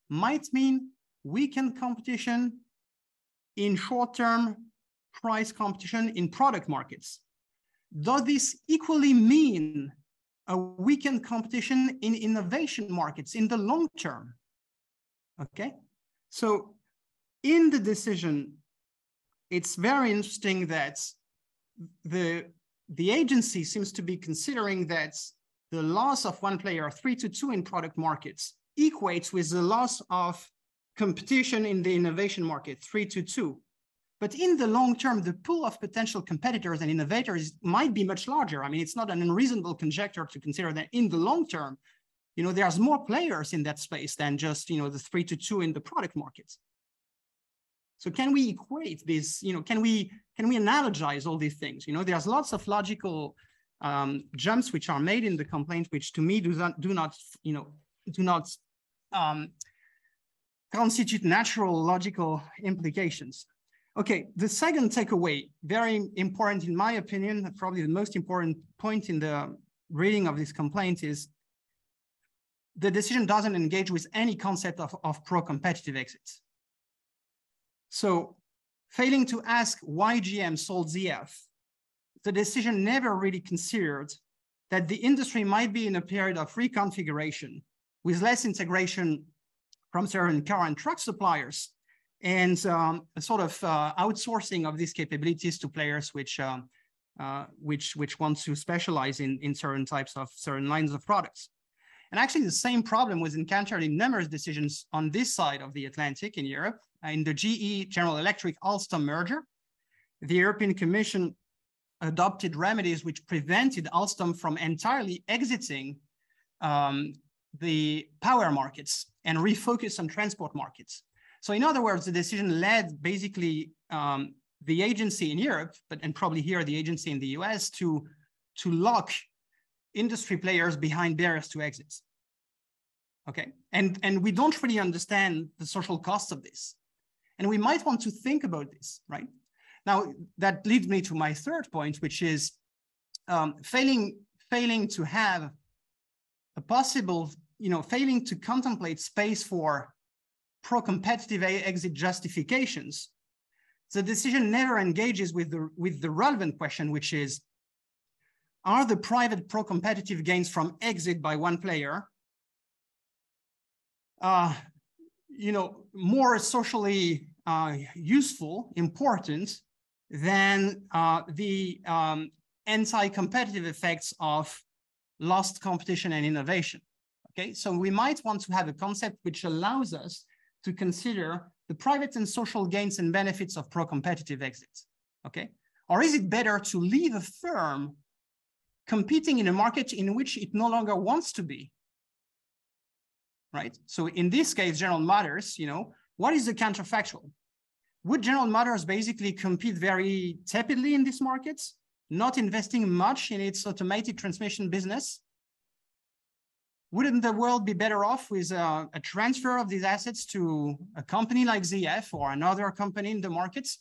might mean weakened competition in short-term price competition in product markets. Does this equally mean a weakened competition in innovation markets in the long term? Okay, so in the decision, it's very interesting that the agency seems to be considering that the loss of one player, 3 to 2 in product markets, equates with the loss of competition in the innovation market, 3-2. But in the long term, the pool of potential competitors and innovators might be much larger. I mean, it's not an unreasonable conjecture to consider that in the long term, you know, there's more players in that space than just, you know, the 3-2 in the product markets. So can we equate this, you know, can we analogize all these things? You know, there's lots of logical jumps which are made in the complaint, which to me do not constitute natural logical implications. Okay, the second takeaway, very important in my opinion, probably the most important point in the reading of this complaint is the decision doesn't engage with any concept of pro-competitive exits. So failing to ask why GM sold ZF, the decision never really considered that the industry might be in a period of reconfiguration with less integration from certain car and truck suppliers and a sort of outsourcing of these capabilities to players which want to specialize in certain lines of products. And actually the same problem was encountered in numerous decisions on this side of the Atlantic in Europe. In the GE General Electric Alstom merger, the European Commission adopted remedies which prevented Alstom from entirely exiting the power markets and refocus on transport markets. So in other words, the decision led basically the agency in Europe, and probably here the agency in the US to lock industry players behind barriers to exits. Okay, and we don't really understand the social cost of this. And we might want to think about this, right? Now, that leads me to my third point, which is failing to have a possible, you know, failing to contemplate space for pro-competitive exit justifications. The decision never engages with the relevant question, which is, are the private pro-competitive gains from exit by one player, you know, more socially useful, important than the anti-competitive effects of lost competition and innovation? Okay, so we might want to have a concept which allows us to consider the private and social gains and benefits of pro-competitive exits. Okay, or is it better to leave a firm competing in a market in which it no longer wants to be? Right. So in this case, General Motors, you know, what is the counterfactual? Would General Motors basically compete very tepidly in these markets, not investing much in its automated transmission business? Wouldn't the world be better off with a transfer of these assets to a company like ZF or another company in the markets?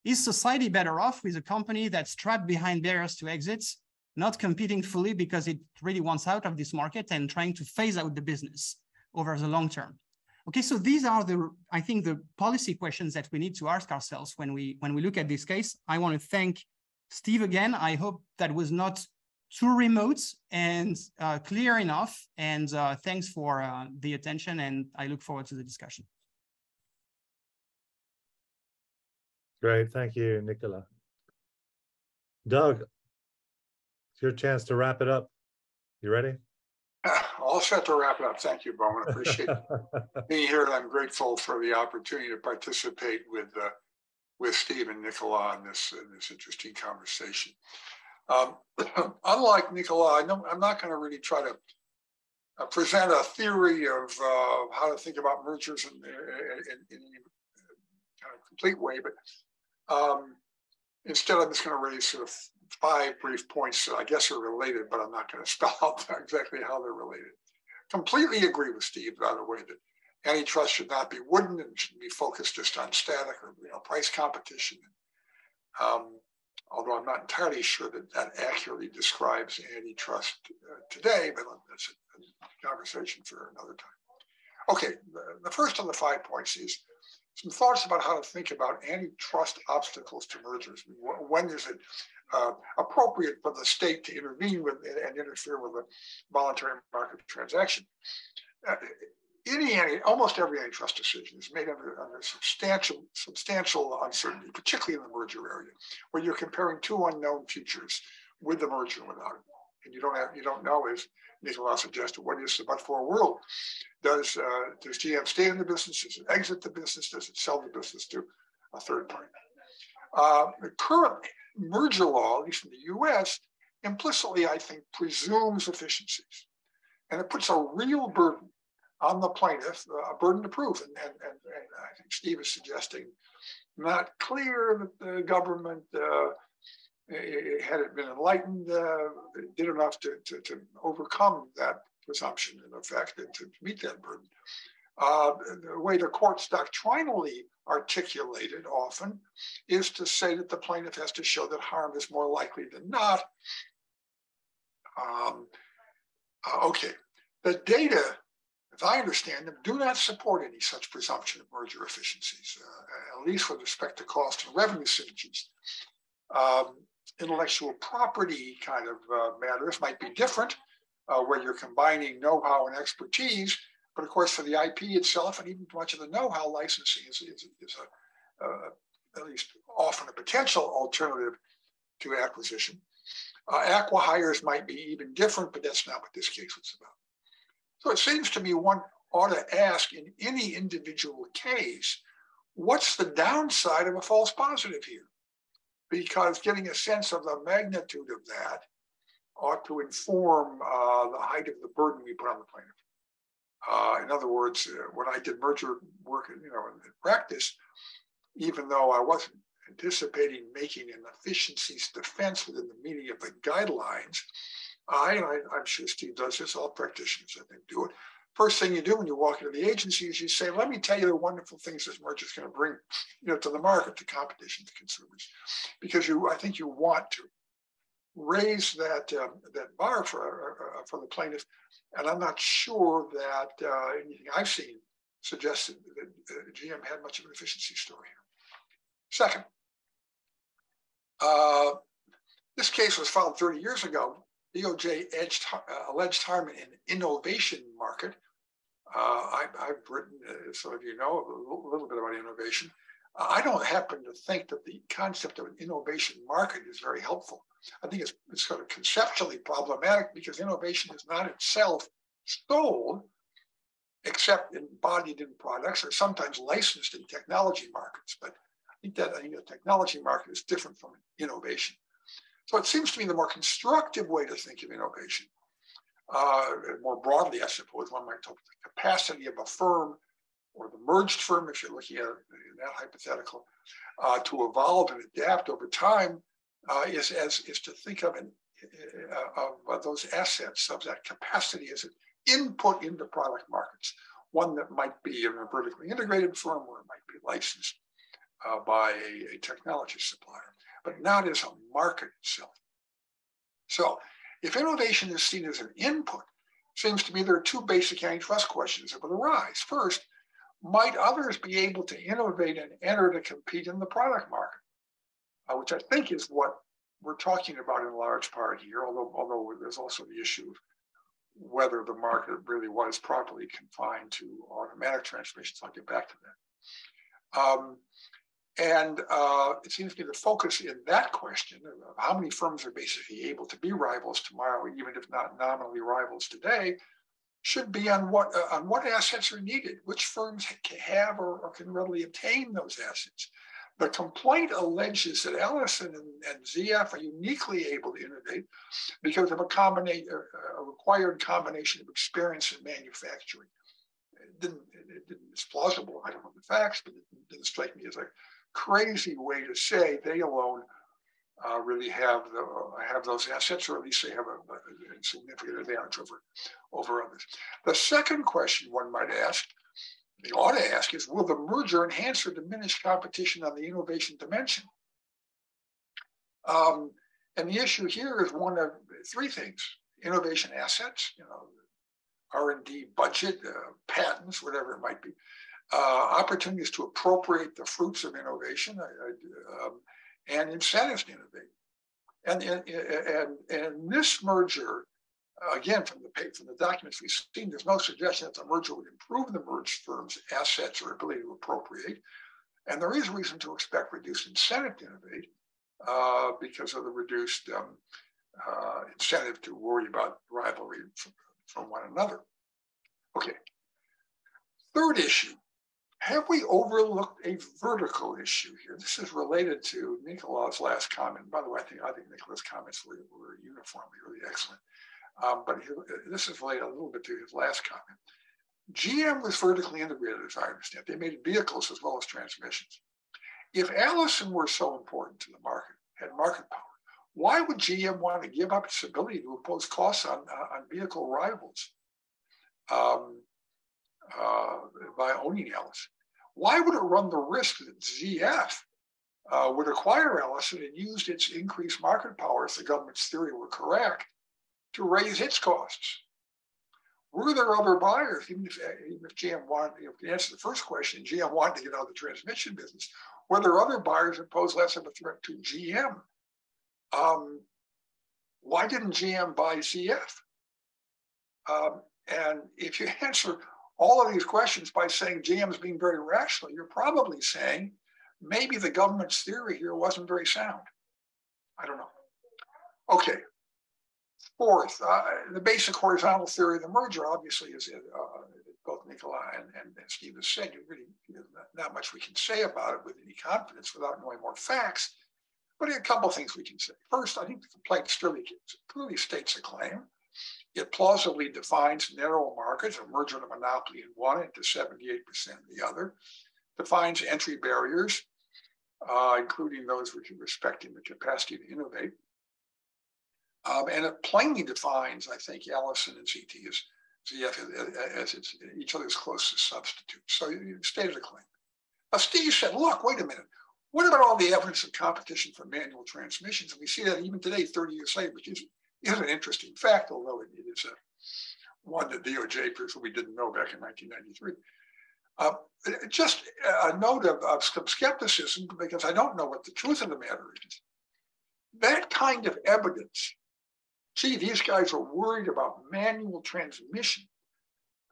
Is society better off with a company that's trapped behind barriers to exits, not competing fully because it really wants out of this market and trying to phase out the business over the long term? Okay, so these are I think the policy questions that we need to ask ourselves when we look at this case. I want to thank Steve again. I hope that was not too remote and clear enough. And thanks for the attention, and I look forward to the discussion. Great, thank you, Nicolas. Doug, it's your chance to wrap it up. You ready? All set to wrap it up. Thank you, Bowman. I appreciate being here, and I'm grateful for the opportunity to participate with Steve and Nicolas in this interesting conversation. Unlike Nicolas, I'm not going to really try to present a theory of how to think about mergers in any kind of complete way, but instead I'm just going to raise sort of 5 brief points that I guess are related, but I'm not going to spell out exactly how they're related. Completely agree with Steve, by the way, that antitrust should not be wooden and should be focused just on static or price competition. Although I'm not entirely sure that accurately describes antitrust today, but that's a conversation for another time. Okay, the first of the 5 points is some thoughts about how to think about antitrust obstacles to mergers. When is it appropriate for the state to intervene with and interfere with a voluntary market transaction? Almost every antitrust decision is made under substantial uncertainty, particularly in the merger area, where you're comparing 2 unknown futures with the merger and without it. and you don't know, as Nicolau suggested, what is the but-for world? Does GM stay in the business? Does it exit the business? Does it sell the business to a third party? The current merger law, at least in the U.S., implicitly, I think, presumes efficiencies, and it puts a real burden on the plaintiff, a burden to prove. And I think Steve is suggesting not clear that the government, had it been enlightened, did enough to overcome that presumption in effect and to meet that burden. The way the courts doctrinally articulated often is to say that the plaintiff has to show that harm is more likely than not. Okay, the data, if I understand them, do not support any such presumption of merger efficiencies, at least with respect to cost and revenue synergies. Intellectual property kind of matters might be different, where you're combining know-how and expertise. But of course, for the IP itself and even much of the know-how, licensing is at least often a potential alternative to acquisition. Acqui-hires might be even different, but that's not what this case was about. So it seems to me one ought to ask in any individual case, what's the downside of a false positive here? Because getting a sense of the magnitude of that ought to inform the height of the burden we put on the plaintiff. In other words, when I did merger work, in practice, even though I wasn't anticipating making an efficiencies defense within the meaning of the guidelines, I'm sure Steve does this, all practitioners, I think, do it. First thing you do when you walk into the agency is you say, let me tell you the wonderful things this merger is going to bring, to the market, to competition, to consumers, because I think you want to raise that bar for the plaintiff, and I'm not sure that anything I've seen suggested that GM had much of an efficiency story here. Second, this case was filed 30 years ago. DOJ alleged harm in innovation market. I've written, some of you know, a little bit about innovation. I don't happen to think that the concept of an innovation market is very helpful. I think it's sort of conceptually problematic because innovation is not itself sold, except embodied in products or sometimes licensed in technology markets. But I think the technology market is different from innovation. So it seems to me the more constructive way to think of innovation, more broadly, I suppose, one might talk about the capacity of a firm or the merged firm, if you're looking at it in that hypothetical, to evolve and adapt over time, is to think of those assets, of that capacity as an input into product markets, one that might be in a vertically integrated firm or it might be licensed by a technology supplier, but not as a market itself. So if innovation is seen as an input, it seems to me there are two basic antitrust questions that would arise. First, might others be able to innovate and enter to compete in the product market, which I think is what we're talking about in large part here, although there's also the issue of whether the market really was properly confined to automatic transmissions. I'll get back to that. It seems to me the focus in that question of how many firms are basically able to be rivals tomorrow, even if not nominally rivals today, should be on what assets are needed, which firms have or can readily obtain those assets. The complaint alleges that Allison and ZF are uniquely able to innovate because of a required combination of experience in manufacturing. It's plausible. I don't know the facts, but it didn't strike me as a crazy way to say they alone really have those assets, or at least they have a significant advantage over others. The second question one might ask, they ought to ask, is will the merger enhance or diminish competition on the innovation dimension? And the issue here is one of three things: innovation assets, R&D budget, patents, whatever it might be, opportunities to appropriate the fruits of innovation, and incentives to innovate. And this merger, again, from the documents we've seen, there's no suggestion that the merger would improve the merged firm's assets or ability to appropriate. And there is reason to expect reduced incentive to innovate because of the reduced incentive to worry about rivalry from one another. Okay. Third issue. Have we overlooked a vertical issue here? This is related to Nicolas' last comment. By the way, I think Nicolas' comments were uniformly really excellent. But this is related a little bit to his last comment. GM was vertically integrated, as I understand. They made vehicles as well as transmissions. If Allison were so important to the market, had market power, why would GM want to give up its ability to impose costs on vehicle rivals by owning Allison? Why would it run the risk that ZF would acquire Allison and use its increased market power, if the government's theory were correct, to raise its costs? Were there other buyers, even if GM wanted, to answer the first question, GM wanted to get out of the transmission business, were there other buyers that posed less of a threat to GM? Why didn't GM buy ZF? And if you answer all of these questions by saying GM is being very rational, you're probably saying maybe the government's theory here wasn't very sound. I don't know. Okay. Fourth, the basic horizontal theory of the merger obviously is both Nicolas and Steve has said, not much we can say about it with any confidence without knowing more facts. But a couple of things we can say. First, I think the complaint clearly states a claim. It plausibly defines narrow markets, a merger of a monopoly in one into 78% in the other, defines entry barriers, including those respecting the capacity to innovate. And it plainly defines, I think, Allison and ZF as each other's closest substitutes. So you stated a claim. Steve said, look, wait a minute. What about all the evidence of competition for manual transmissions? And we see that even today, 30 years later, which is an interesting fact, although it is one that DOJ presumably didn't know back in 1993. Just a note of some skepticism, because I don't know what the truth of the matter is. That kind of evidence, gee, these guys are worried about manual transmission.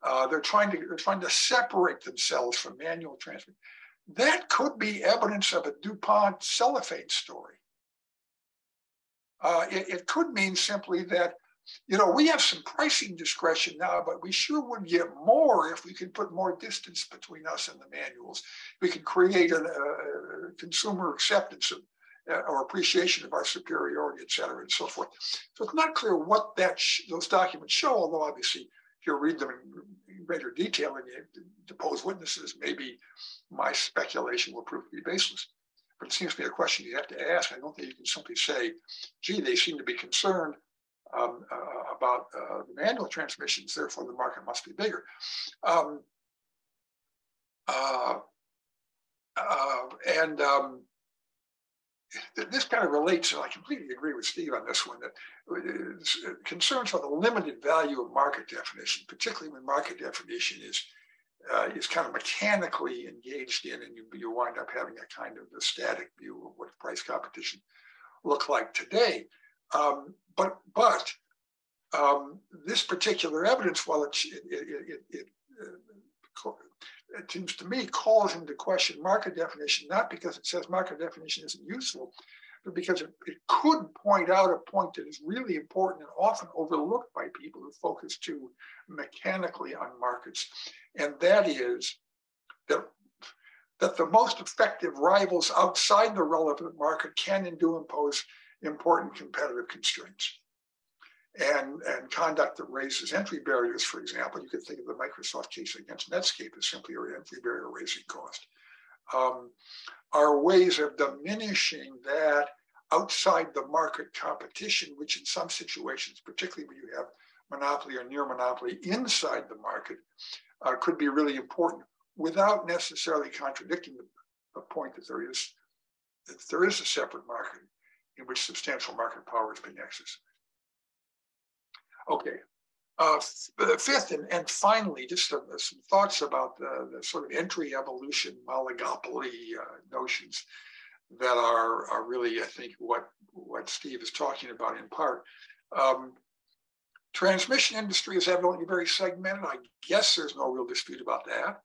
They're trying to separate themselves from manual transmission. That could be evidence of a DuPont cellophane story. It could mean simply that, we have some pricing discretion now, but we sure would get more if we could put more distance between us and the manuals. We could create a consumer acceptance of, or appreciation of our superiority, et cetera, and so forth. So it's not clear what those documents show, although obviously if you read them in greater detail and you depose witnesses, maybe my speculation will prove to be baseless. But it seems to be a question you have to ask. I don't think you can simply say, gee, they seem to be concerned about the manual transmissions, therefore the market must be bigger. This kind of relates, and I completely agree with Steve on this one, that concerns about the limited value of market definition, particularly when market definition is kind of mechanically engaged in, and you wind up having a kind of a static view of what price competition look like today. But this particular evidence, while it seems to me calls into question market definition, not because it says market definition isn't useful, but because it could point out a point that is really important and often overlooked by people who focus too mechanically on markets. And that is that the most effective rivals outside the relevant market can and do impose important competitive constraints. And conduct that raises entry barriers, for example, you could think of the Microsoft case against Netscape as simply an entry barrier raising cost, are ways of diminishing that outside the market competition, which in some situations, particularly when you have monopoly or near monopoly inside the market, could be really important without necessarily contradicting the point that there is a separate market in which substantial market power is being exercised. Okay, fifth and finally, just some thoughts about the sort of entry evolution oligopoly notions that are really, I think, what Steve is talking about in part. Transmission industry is evidently very segmented. I guess there's no real dispute about that.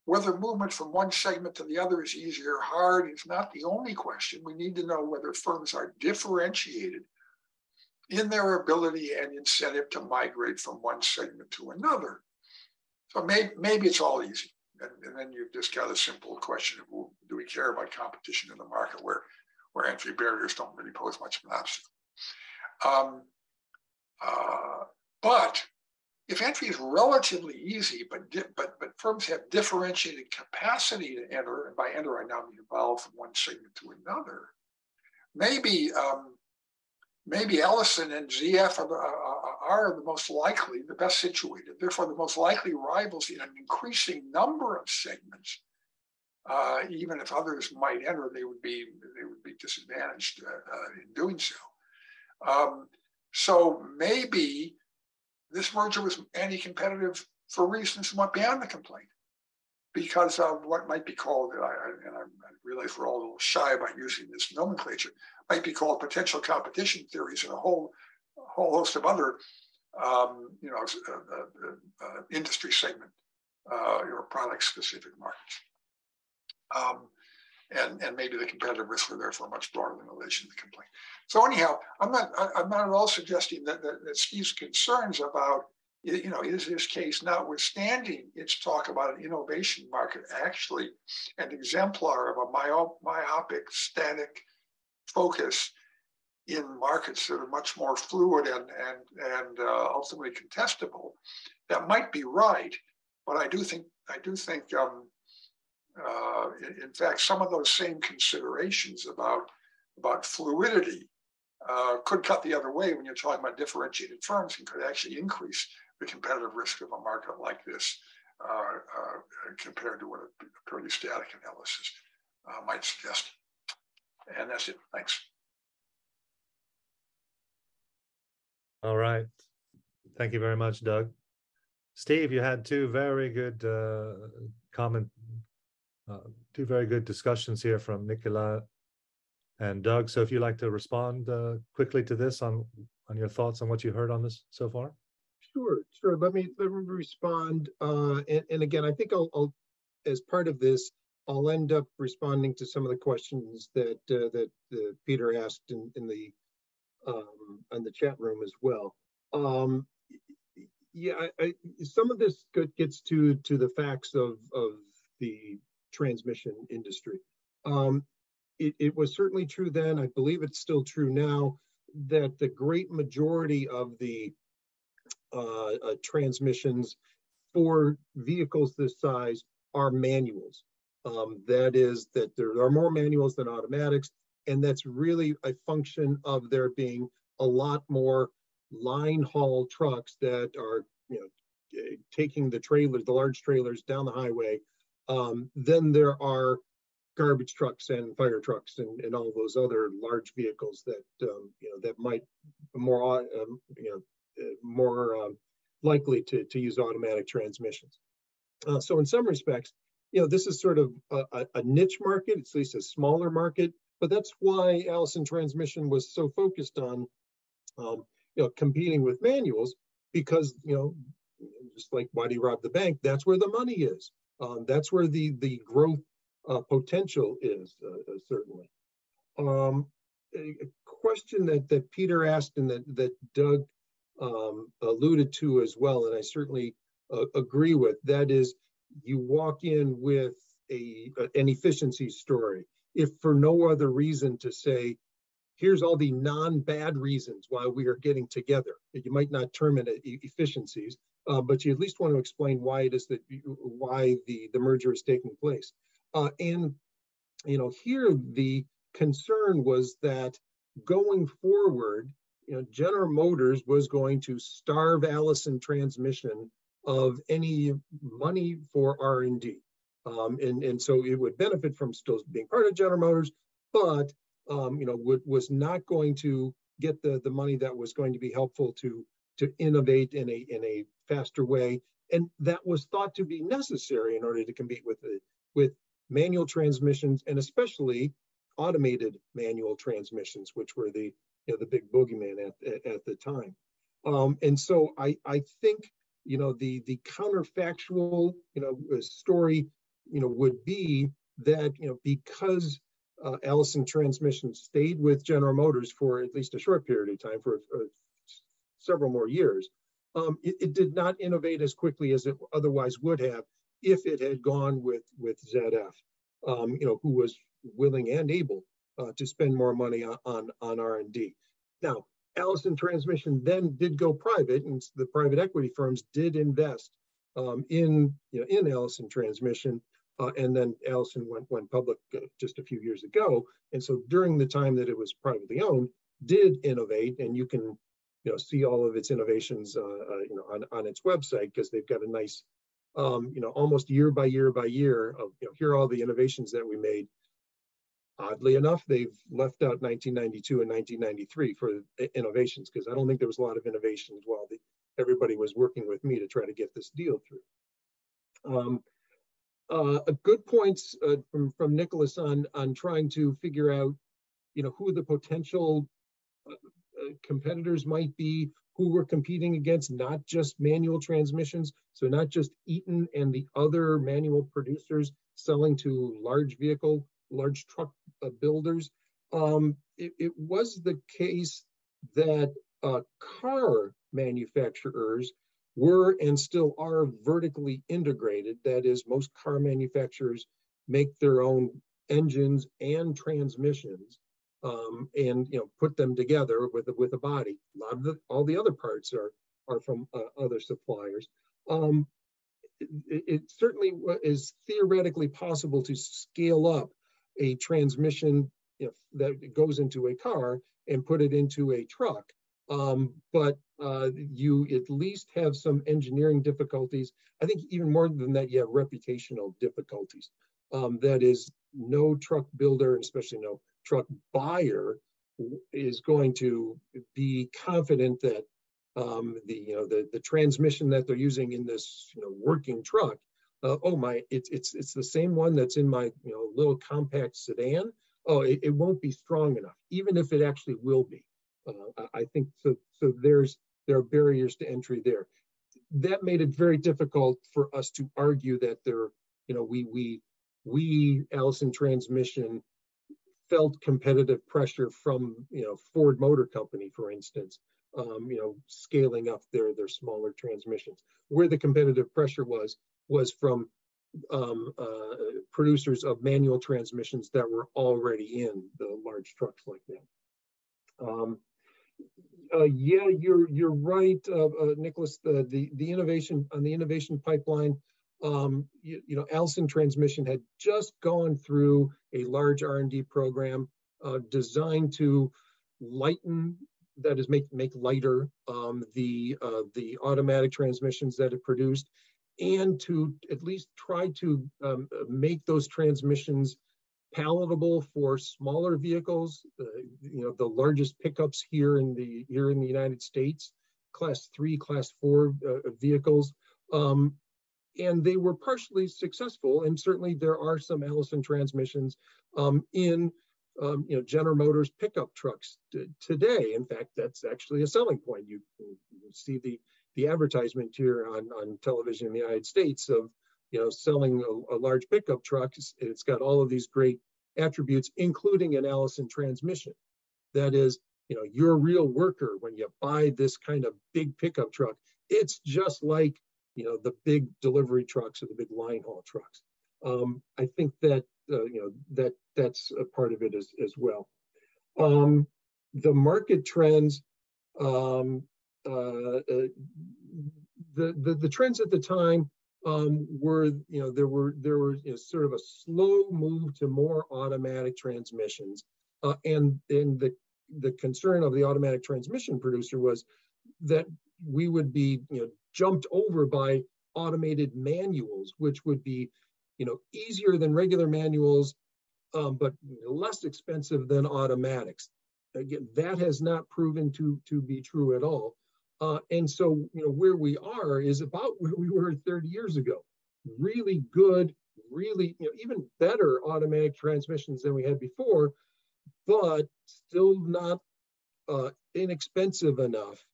Whether movement from one segment to the other is easy or hard is not the only question. We need to know whether firms are differentiated in their ability and incentive to migrate from one segment to another. So maybe it's all easy. And then you've just got a simple question of, well, do we care about competition in the market where entry barriers don't really pose much of an obstacle? But if entry is relatively easy, but firms have differentiated capacity to enter, and by enter I now mean evolve from one segment to another, maybe Ellison and ZF are the most likely, the best situated, therefore the most likely rivals in an increasing number of segments. Even if others might enter, they would be disadvantaged in doing so. So maybe this merger was anti-competitive for reasons somewhat beyond the complaint, because of what might be called, and I realize we're all a little shy about using this nomenclature, might be called potential competition theories and a whole host of other, industry segment or product-specific markets. And maybe the competitive risks were therefore much broader than relation to the complaint. So anyhow, I'm not at all suggesting that Steve's concerns about, is this case, notwithstanding its talk about an innovation market, actually an exemplar of a myopic, static focus in markets that are much more fluid and ultimately contestable. That might be right, but I do think in fact, some of those same considerations about fluidity could cut the other way when you're talking about differentiated firms and could actually increase the competitive risk of a market like this compared to what a purely static analysis might suggest. And that's it. Thanks. All right. Thank you very much, Doug. Steve, you had two very good two very good discussions here from Nicola and Doug. So if you'd like to respond quickly to this on your thoughts on what you heard on this so far. Sure. Let me respond. And again, I think I'll as part of this, I'll end up responding to some of the questions that Peter asked in the chat room as well. Yeah, some of this gets to the facts of the transmission industry. It was certainly true then, I believe it's still true now, that the great majority of the transmissions for vehicles this size are manuals. That is, that there are more manuals than automatics, and that's really a function of there being a lot more line haul trucks that are, taking the trailers, the large trailers down the highway. Then there are garbage trucks and fire trucks and all those other large vehicles that that might more likely to use automatic transmissions. So in some respects, this is sort of a niche market. It's at least a smaller market, but that's why Allison Transmission was so focused on competing with manuals, because just like why do you rob the bank? That's where the money is. That's where the growth potential is, certainly. A question that Peter asked and that Doug alluded to as well, and I certainly agree with, that is, you walk in with an efficiency story, if for no other reason to say, here's all the non-bad reasons why we are getting together. You might not term it efficiencies, but you at least want to explain why it is that why the merger is taking place. And here the concern was that going forward, General Motors was going to starve Allison Transmission of any money for R&D, and so it would benefit from still being part of General Motors, but was not going to get the money that was going to be helpful to innovate in a faster way, and that was thought to be necessary in order to compete with manual transmissions, and especially automated manual transmissions, which were the big boogeyman at the time. And so I think the counterfactual story would be that because Allison Transmission stayed with General Motors for at least a short period of time, for several more years. It did not innovate as quickly as it otherwise would have if it had gone with ZF, who was willing and able to spend more money on R&D. Now, Allison Transmission then did go private, and the private equity firms did invest in Allison Transmission, and then Allison went public just a few years ago. And so during the time that it was privately owned, did innovate, and you can see all of its innovations on its website, because they've got a nice almost year by year of here are all the innovations that we made. Oddly enough, they've left out 1992 and 1993 for innovations, because I don't think there was a lot of innovations while everybody was working with me to try to get this deal through. A good points from Nicholas on trying to figure out who the potential competitors might be, who we're competing against, not just manual transmissions, so not just Eaton and the other manual producers selling to large truck builders. It was the case that car manufacturers were and still are vertically integrated. That is, most car manufacturers make their own engines and transmissions, and put them together with a body. A lot of all the other parts are from other suppliers. It certainly is theoretically possible to scale up a transmission that goes into a car and put it into a truck, but you at least have some engineering difficulties. I think even more than that, you have reputational difficulties. That is, no truck builder, and especially no truck buyer, is going to be confident that the transmission that they're using in this working truck, it's the same one that's in my little compact sedan. Oh, it won't be strong enough, even if it actually will be. I think so. So there are barriers to entry there. That made it very difficult for us to argue that we Allison Transmission felt competitive pressure from Ford Motor Company, for instance, scaling up their smaller transmissions. Where the competitive pressure was from producers of manual transmissions that were already in the large trucks like that. Yeah, you're right, Nicholas. The innovation on the innovation pipeline. Allison Transmission had just gone through a large R&D program designed to lighten, that is, make lighter the automatic transmissions that it produced, and to at least try to make those transmissions palatable for smaller vehicles. The largest pickups here in the United States, Class 3, Class 4 vehicles. And they were partially successful, and certainly there are some Allison transmissions in General Motors pickup trucks today. In fact, that's actually a selling point. You see the advertisement here on television in the United States of selling a large pickup truck. It's got all of these great attributes, including an Allison transmission. That is, you're a real worker when you buy this kind of big pickup truck. It's just like the big delivery trucks or the big line haul trucks. I think that that's a part of it as well. The market trends, the trends at the time were there were sort of a slow move to more automatic transmissions, and the concern of the automatic transmission producer was that we would be jumped over by automated manuals, which would be easier than regular manuals, but less expensive than automatics. Again, that has not proven to be true at all. And so where we are is about where we were 30 years ago. Really good, really even better automatic transmissions than we had before, but still not inexpensive enough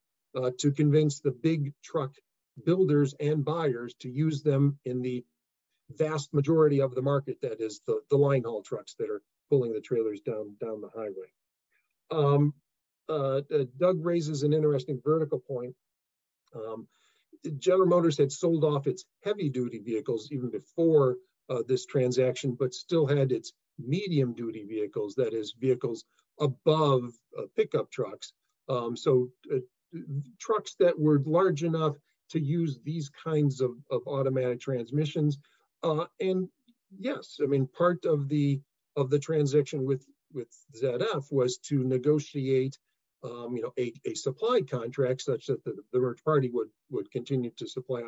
to convince the big truck builders and buyers to use them in the vast majority of the market, that is the line haul trucks that are pulling the trailers down the highway. Doug raises an interesting vertical point. General Motors had sold off its heavy-duty vehicles even before this transaction, but still had its medium-duty vehicles, that is, vehicles above pickup trucks. Trucks that were large enough to use these kinds of automatic transmissions. And yes, I mean, part of the transaction with ZF was to negotiate a supply contract such that the merged party would continue to supply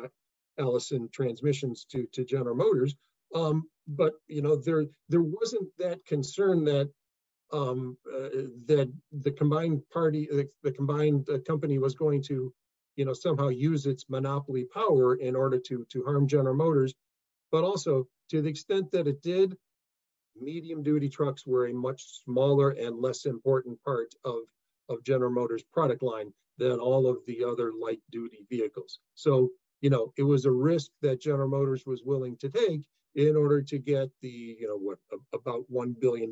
Allison transmissions to General Motors. But there wasn't that concern that that the combined company was going to somehow use its monopoly power in order to harm General Motors. But also, to the extent that it did, medium duty trucks were a much smaller and less important part of General Motors product line than all of the other light duty vehicles. So, it was a risk that General Motors was willing to take in order to get the, about $1 billion,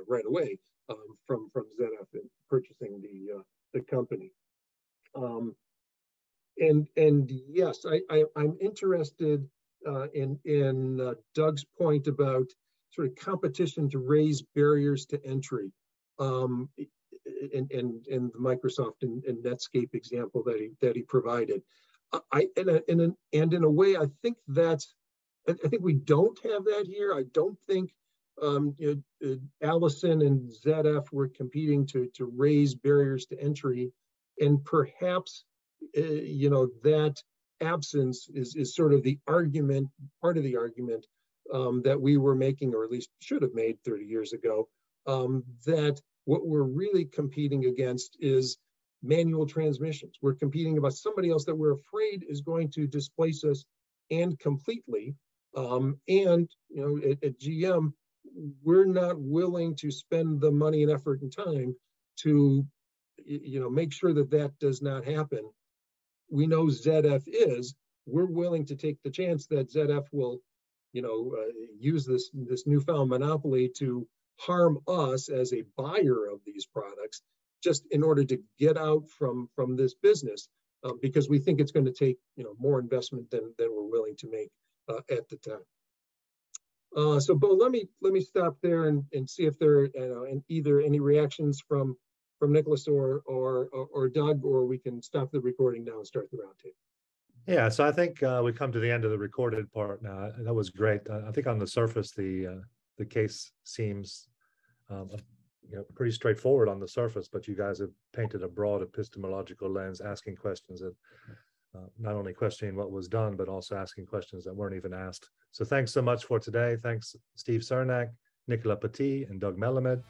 right away from ZF in purchasing the company. And yes, I'm interested in Doug's point about sort of competition to raise barriers to entry, and the Microsoft and Netscape example that he provided. In a way, I think we don't have that here. I don't think Allison and ZF were competing to raise barriers to entry, and perhaps that absence is sort of the argument, part of the argument that we were making, or at least should have made 30 years ago, that what we're really competing against is manual transmissions. We're competing about somebody else that we're afraid is going to displace us and completely. And at GM, we're not willing to spend the money and effort and time to make sure that does not happen. We know ZF is. We're willing to take the chance that ZF will, use this newfound monopoly to harm us as a buyer of these products, just in order to get out from this business, because we think it's going to take more investment than we're willing to make at the time. So, Bo, let me stop there and see if there are either any reactions from Nicholas or Doug, or we can stop the recording now and start the roundtable. Yeah, so I think we come to the end of the recorded part now. That was great. I think on the surface, the case seems pretty straightforward on the surface, but you guys have painted a broad epistemological lens, asking questions that not only questioning what was done, but also asking questions that weren't even asked. So thanks so much for today. Thanks, Steve Cernak, Nicola Petit, and Doug Melamed.